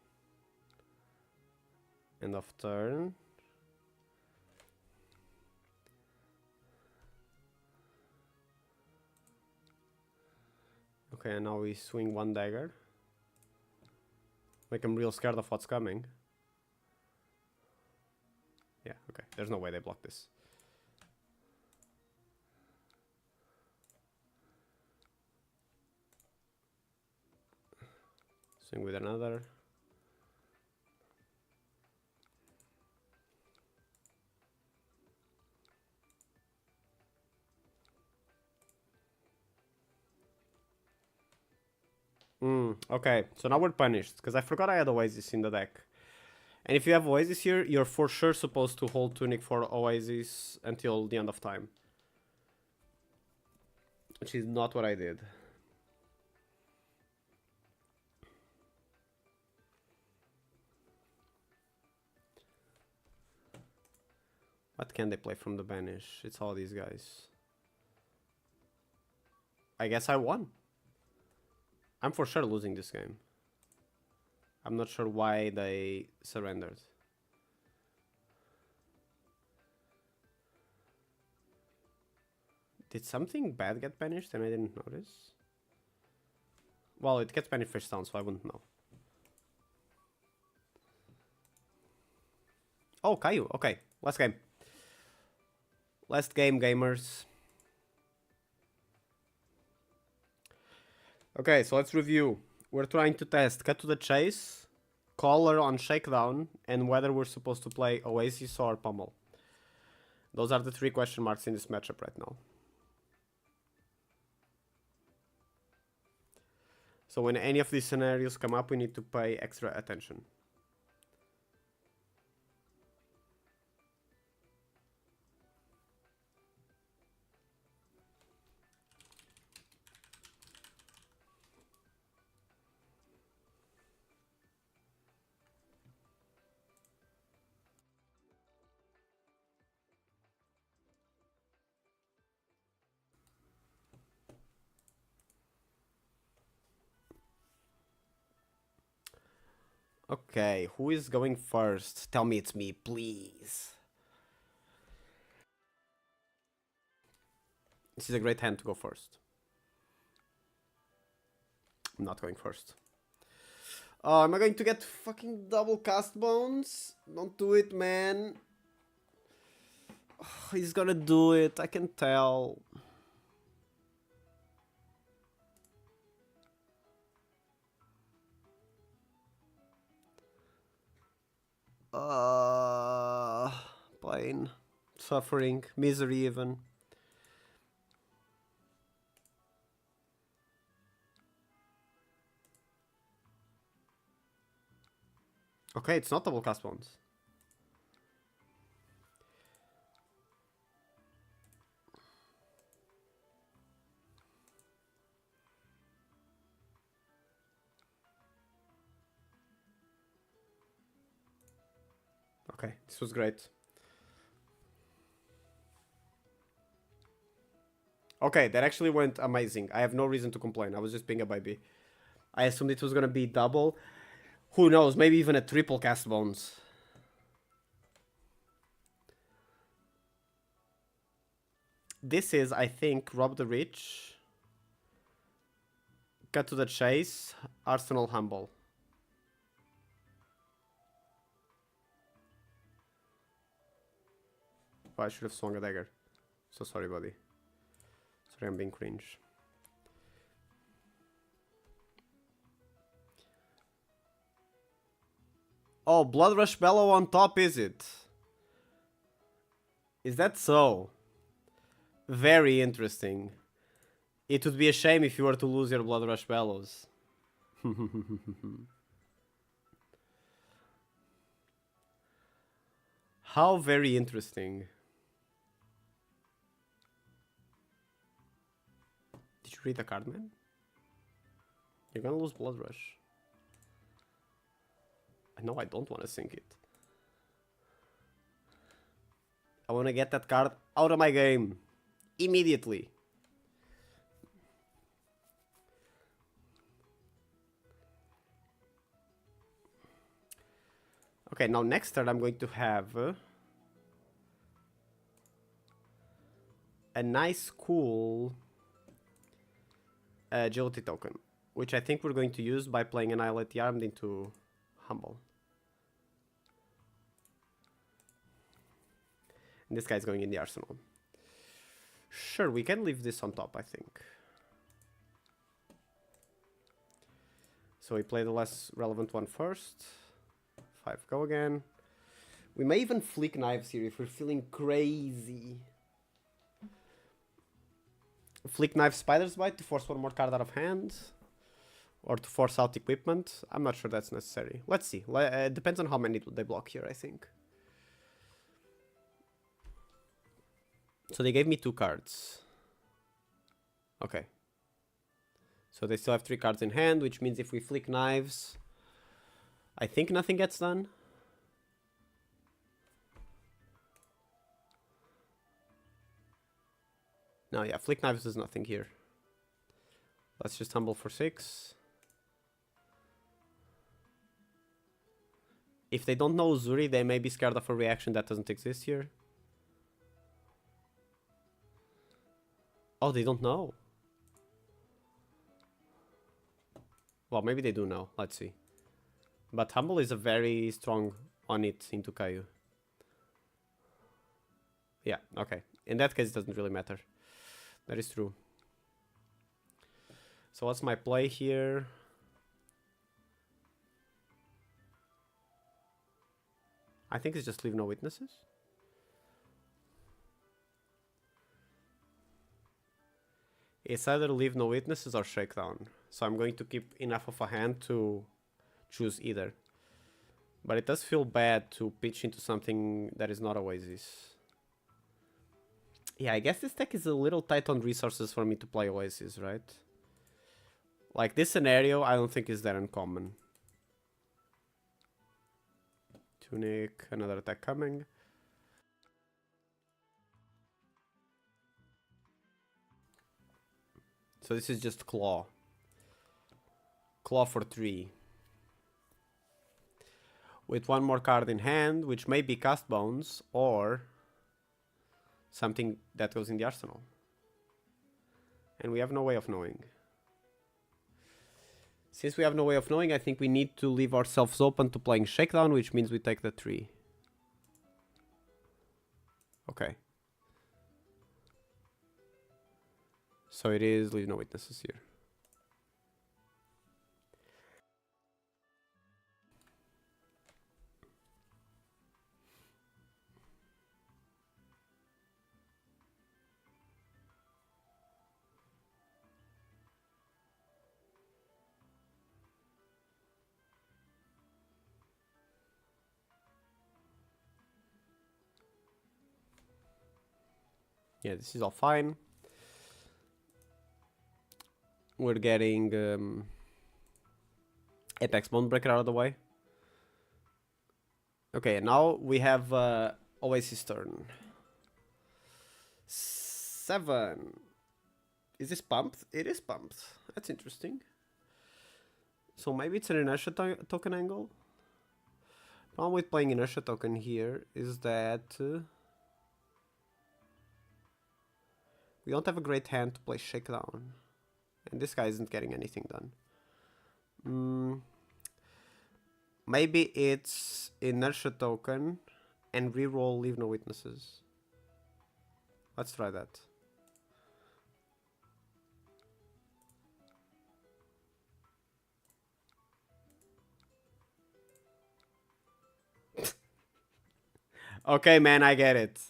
End of turn. Okay, and now we swing 1 dagger. Make them real scared of what's coming. Yeah, okay. There's no way they block this. Swing with another. Okay, so now we're punished, because I forgot I had Oasis in the deck. And if you have Oasis here, you're for sure supposed to hold Tunic for Oasis until the end of time. Which is not what I did. What can they play from the banish? It's all these guys. I guess I won. I'm for sure losing this game. I'm not sure why they surrendered. Did something bad get banished and I didn't notice? Well, it gets banished first down, so I wouldn't know. Oh, Kayo. Okay, last game. Last game, gamers. Okay, so let's review. We're trying to test Cut to the Chase, Collar on Shakedown, and whether we're supposed to play Oasis or Pummel. Those are the 3 question marks in this matchup right now. So when any of these scenarios come up, we need to pay extra attention. Okay, who is going first? Tell me it's me, please. This is a great hand to go first. I'm not going first. Oh, am I going to get fucking double cast bones? Don't do it, man. Oh, he's gonna do it, I can tell. Pain, suffering, misery even. Okay, it's not double cast bones. Okay, this was great. Okay, that actually went amazing. I have no reason to complain. I was just being a baby. I assumed it was gonna be double. Who knows? Maybe even a triple cast bones. This is, I think, Rob the Rich. Cut to the chase. Arsenal Humble. Oh, I should have swung a dagger. So sorry, buddy. Sorry, I'm being cringe. Oh, Blood Rush Bellow on top, is it? Is that so? Very interesting. It would be a shame if you were to lose your Blood Rush Bellows. How very interesting. Did you read the card, man? You're gonna lose Blood Rush. No, I don't want to sink it. I want to get that card out of my game. Immediately. Okay, now next turn I'm going to have a nice, cool agility token, which I think we're going to use by playing Annihilate the Armed into Humble. And this guy's going in the arsenal. Sure, we can leave this on top, I think. So we play the less relevant one first. 5, go again. We may even flick knives here if we're feeling crazy. Flick knife Spider's Bite to force one more card out of hand. Or to force out equipment. I'm not sure that's necessary. Let's see. Depends on how many they block here, I think. So they gave me 2 cards. Okay. So they still have 3 cards in hand, which means if we flick knives, I think nothing gets done. No, yeah, flick knives does nothing here. Let's just humble for 6. If they don't know Uzuri, they may be scared of a reaction that doesn't exist here. Oh, they don't know. Well, maybe they do know. Let's see. But Humble is a very strong on it into Kayo. Yeah, okay. In that case, it doesn't really matter. That is true. So what's my play here? I think it's just leave no witnesses. It's either leave no witnesses or shakedown. So I'm going to keep enough of a hand to choose either. But it does feel bad to pitch into something that is not Oasis. Yeah, I guess this deck is a little tight on resources for me to play Oasis, right? Like this scenario, I don't think is that uncommon. Tunic, another attack coming. So this is just Claw. Claw for 3. With 1 more card in hand, which may be Cast Bones, or something that goes in the arsenal. And we have no way of knowing. Since we have no way of knowing, I think we need to leave ourselves open to playing Shakedown, which means we take the 3. Okay. So it is leave no witnesses here. Yeah, this is all fine. We're getting Apex Bonebreaker out of the way. Okay, now we have Oasis turn. 7. Is this pumped? It is pumped. That's interesting. So maybe it's an inertia token angle. Problem with playing inertia token here is that we don't have a great hand to play shakedown. And this guy isn't getting anything done. Maybe it's inertia token and reroll leave no witnesses. Let's try that. Okay, man, I get it.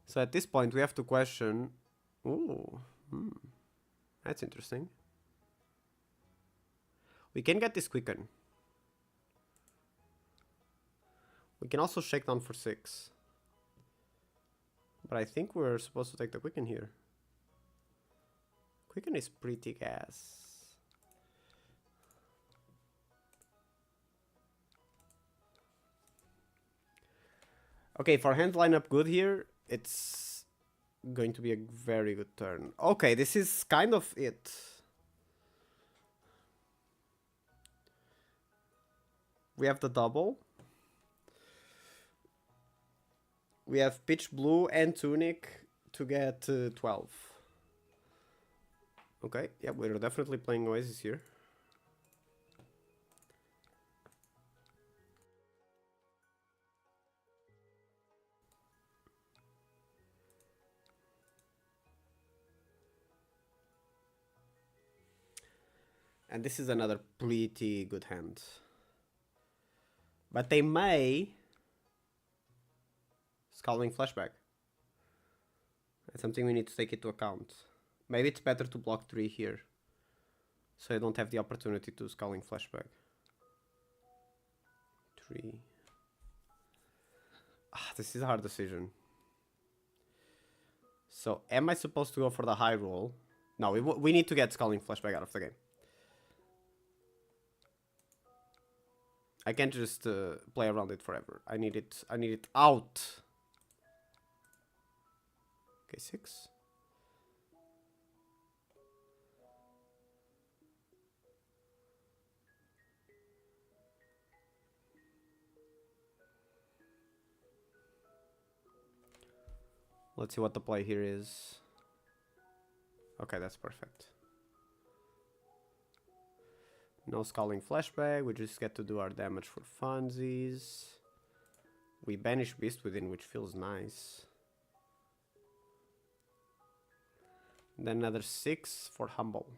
So at this point, we have to question... Ooh, that's interesting. We can get this quicken. We can also shake down for 6. But I think we're supposed to take the quicken here. Quicken is pretty gas. Okay, for hand lineup good here, it's going to be a very good turn. Okay, this is kind of it. We have the double. We have pitch blue and tunic to get 12. Okay, yeah, we're definitely playing Oasis here. And this is another pretty good hand. But they may... Scowling flashback. That's something we need to take into account. Maybe it's better to block 3 here. So I don't have the opportunity to Scowling flashback. 3. This is a hard decision. So am I supposed to go for the high roll? No, we need to get Scowling flashback out of the game. I can't just play around it forever. I need it out. Okay, 6. Let's see what the play here is. Okay, that's perfect. No Scowling flashback, we just get to do our damage for funsies. We banish Beast Within, which feels nice. Then another 6 for Humble.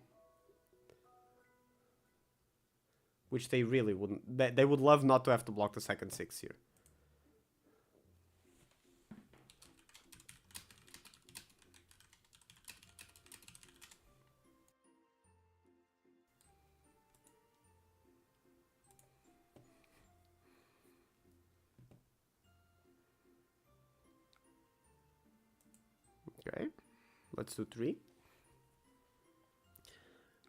Which they really wouldn't. They would love not to have to block the second 6 here. Okay, let's do 3.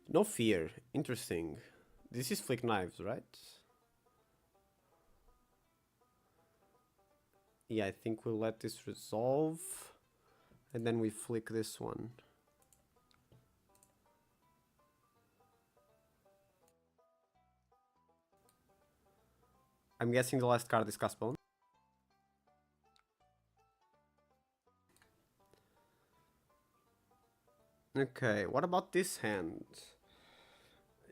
No fear. Interesting. This is Flick Knives, right? Yeah, I think we'll let this resolve. And then we flick this one. I'm guessing the last card is Castbone. Okay, what about this hand?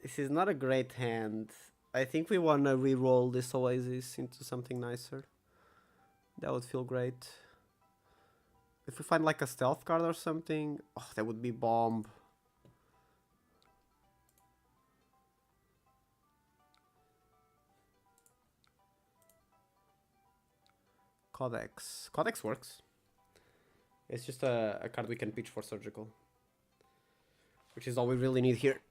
This is not a great hand. I think we want to re-roll this Oasis into something nicer. That would feel great. If we find like a stealth card or something, oh, that would be bomb. Codex. Codex works. It's just a card we can pitch for surgical. Which is all we really need here.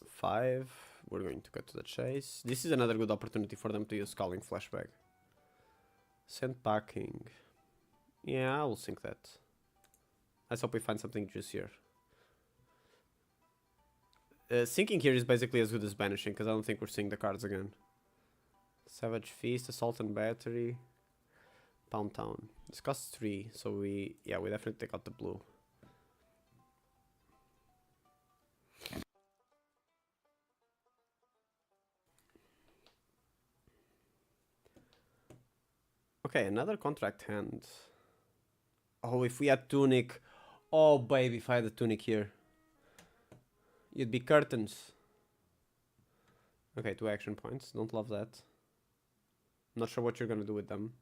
Five. We're going to cut to the chase. This is another good opportunity for them to use Scowling Flashback. Sandpacking. Yeah, I will sink that. Let's hope we find something juicier. Sinking here is basically as good as banishing, because I don't think we're seeing the cards again. Savage Feast, Assault and Battery, Pound Town. This costs 3, so we definitely take out the blue. Okay, another contract hand. Oh, if we had Tunic. Oh, baby, if I had a Tunic here. You'd be curtains. Okay, 2 action points. Don't love that. Not sure what you're gonna do with them.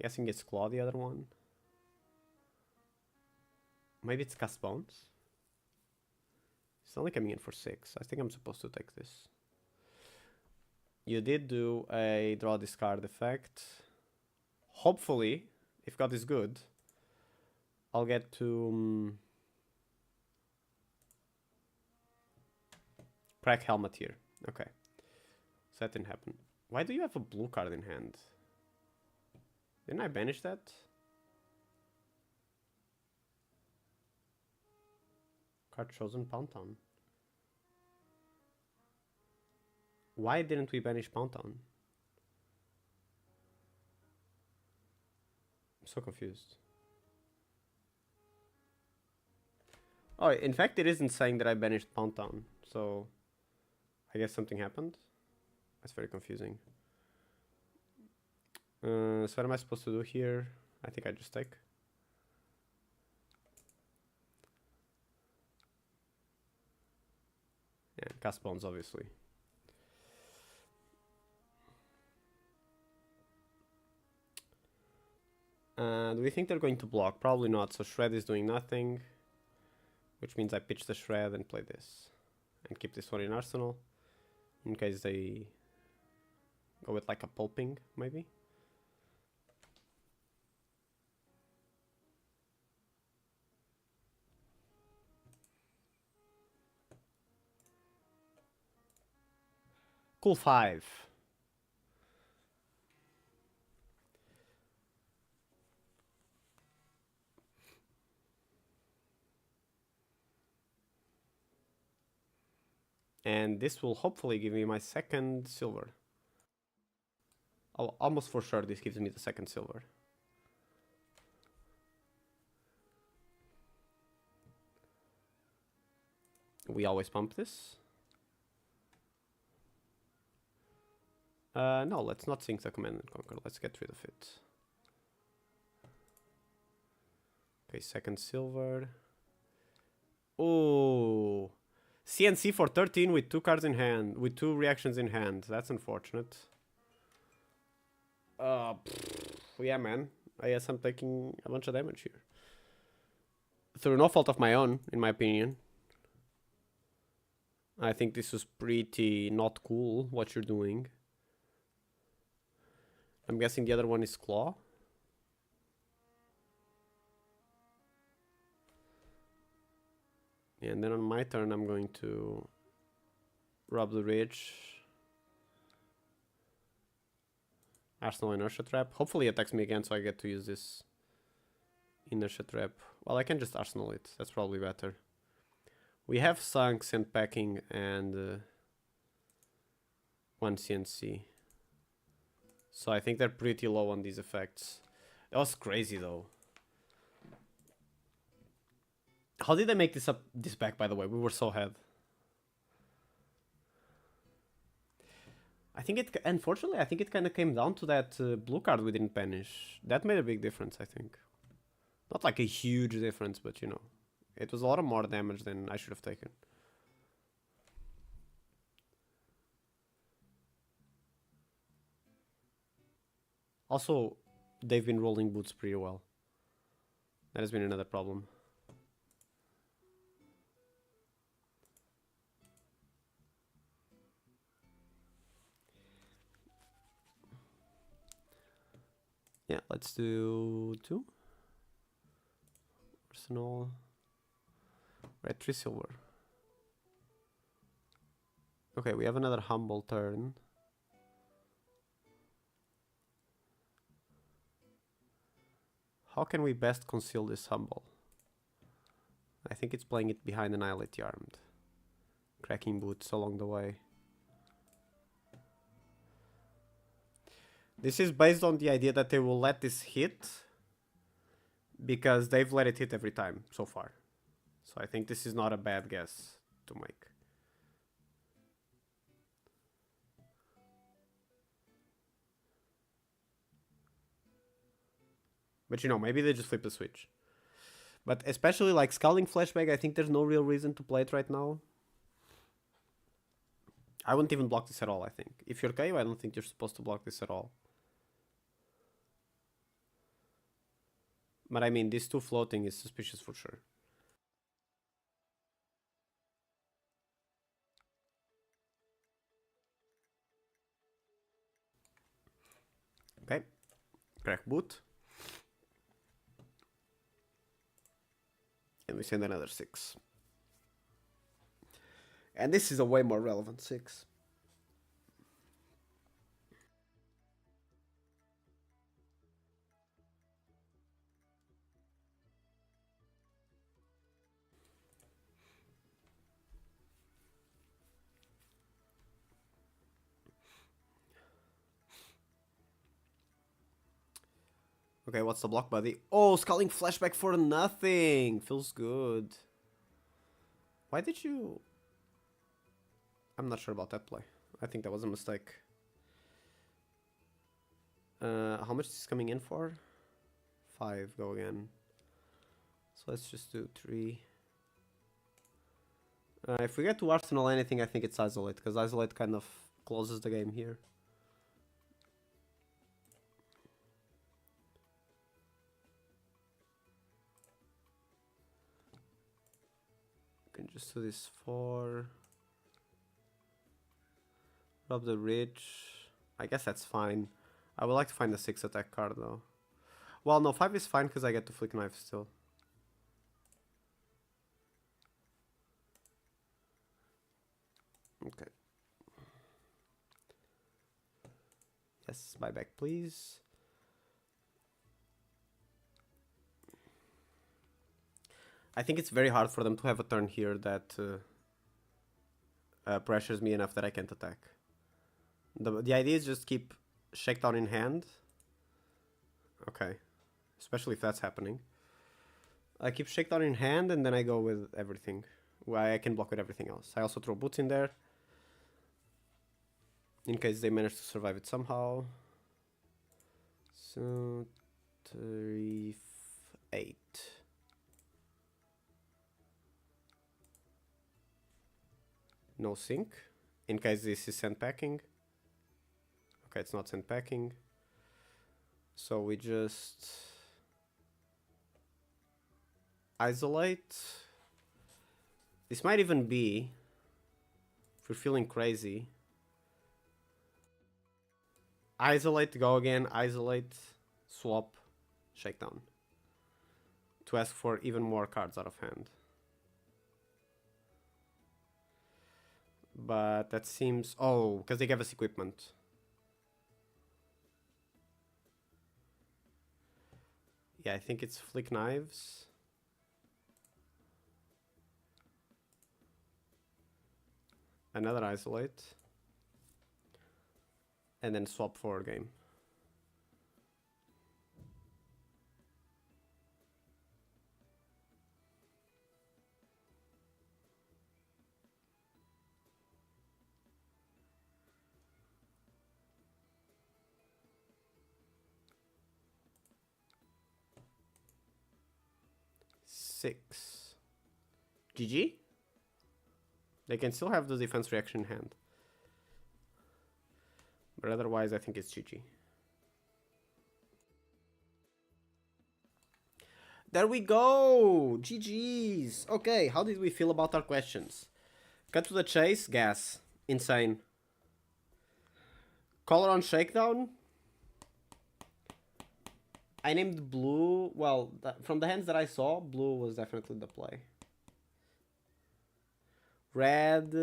Guessing it's Claw, the other one. Maybe it's Cast Bones. It's only coming in for 6. I think I'm supposed to take this. You did do a draw discard effect. Hopefully, if God is good, I'll get to crack Helmet here. Okay. So that didn't happen. Why do you have a blue card in hand? Didn't I banish that? Card chosen, Pound Town. Why didn't we banish Pound Town? I'm so confused. Oh, in fact, it isn't saying that I banished Pound Town, so I guess something happened. That's very confusing. So what am I supposed to do here? I think I just take. Yeah, cast Bones, obviously. Do we think they're going to block? Probably not, so Shred is doing nothing. Which means I pitch the Shred and play this. And keep this one in Arsenal. In case they go with like a pulping, maybe. Cool 5. And this will hopefully give me my second silver. Oh, almost for sure this gives me the second silver. We always pump this. No, let's not sink the Command and Conquer. Let's get rid of it. Okay, second silver. Oh, CNC for 13 with 2 cards in hand, with 2 reactions in hand. That's unfortunate. Yeah, man. I guess I'm taking a bunch of damage here. Through no fault of my own, in my opinion. I think this was pretty not cool, what you're doing. I'm guessing the other one is Claw. And then on my turn, I'm going to rob the Ridge. Arsenal Inertia Trap. Hopefully it attacks me again so I get to use this Inertia Trap. Well, I can just Arsenal it. That's probably better. We have sunk, Sandpacking, and 1 CNC. So I think they're pretty low on these effects. That was crazy though. How did they make this back, by the way? We were so ahead. I think it, unfortunately, I think it kind of came down to that blue card we didn't banish. That made a big difference, I think. Not like a huge difference, but you know. It was a lot of more damage than I should have taken. Also, they've been rolling boots pretty well. That has been another problem. Yeah, let's do 2. Arsenal. Red 3 silver. Okay, we have another humble turn. How can we best conceal this humble? I think it's playing it behind Annihilate Armed. Cracking boots along the way. This is based on the idea that they will let this hit because they've let it hit every time so far. So I think this is not a bad guess to make. But you know, maybe they just flip the switch. But especially like Scalding Flashback, I think there's no real reason to play it right now. I wouldn't even block this at all, I think. If you're Kayo, I don't think you're supposed to block this at all. But I mean, this 2 floating is suspicious for sure. Okay. Crack boot. And we send another 6. And this is a way more relevant 6. Okay, what's the block, buddy? Oh, Scalding Flashback for nothing! Feels good. Why did you... I'm not sure about that play. I think that was a mistake. How much is this coming in for? 5, go again. So let's just do 3. If we get to Arsenal anything, I think it's Isolate, because Isolate kind of closes the game here. Can just do this 4. Rub the ridge. I guess that's fine. I would like to find the 6 attack card though. Well, no, 5 is fine because I get to flick knife still. Okay. Yes, buyback please. I think it's very hard for them to have a turn here that pressures me enough that I can't attack. The idea is just keep Shakedown in hand. Okay. Especially if that's happening. I keep Shakedown in hand and then I go with everything. Well, I can block with everything else. I also throw boots in there. In case they manage to survive it somehow. So 3, 8. No sync. In case this is sand packing. Okay, it's not sand packing. So we just isolate. This might even be, if we're feeling crazy, isolate, go again, isolate, swap, shakedown. To ask for even more cards out of hand. But that seems... Oh, because they gave us equipment. Yeah, I think it's flick knives. Another isolate. And then swap for game. Six. GG? They can still have the defense reaction in hand. But otherwise, I think it's GG. There we go! GG's! Okay, how did we feel about our questions? Cut to the chase, gas. Insane. Color on shakedown? I named blue, well, from the hands that I saw, blue was definitely the play. Red,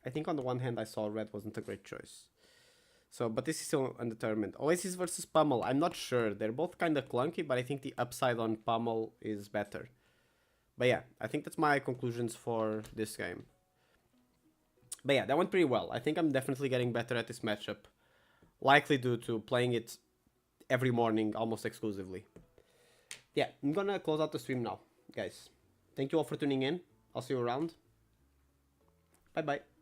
I think on the one hand I saw red wasn't a great choice. So, but this is still undetermined. Oasis versus Pummel, I'm not sure. They're both kind of clunky, but I think the upside on Pummel is better. But yeah, I think that's my conclusions for this game. But yeah, that went pretty well. I think I'm definitely getting better at this matchup. Likely due to playing it every morning, almost exclusively. Yeah, I'm gonna close out the stream now, guys. Thank you all for tuning in. I'll see you around. Bye-bye.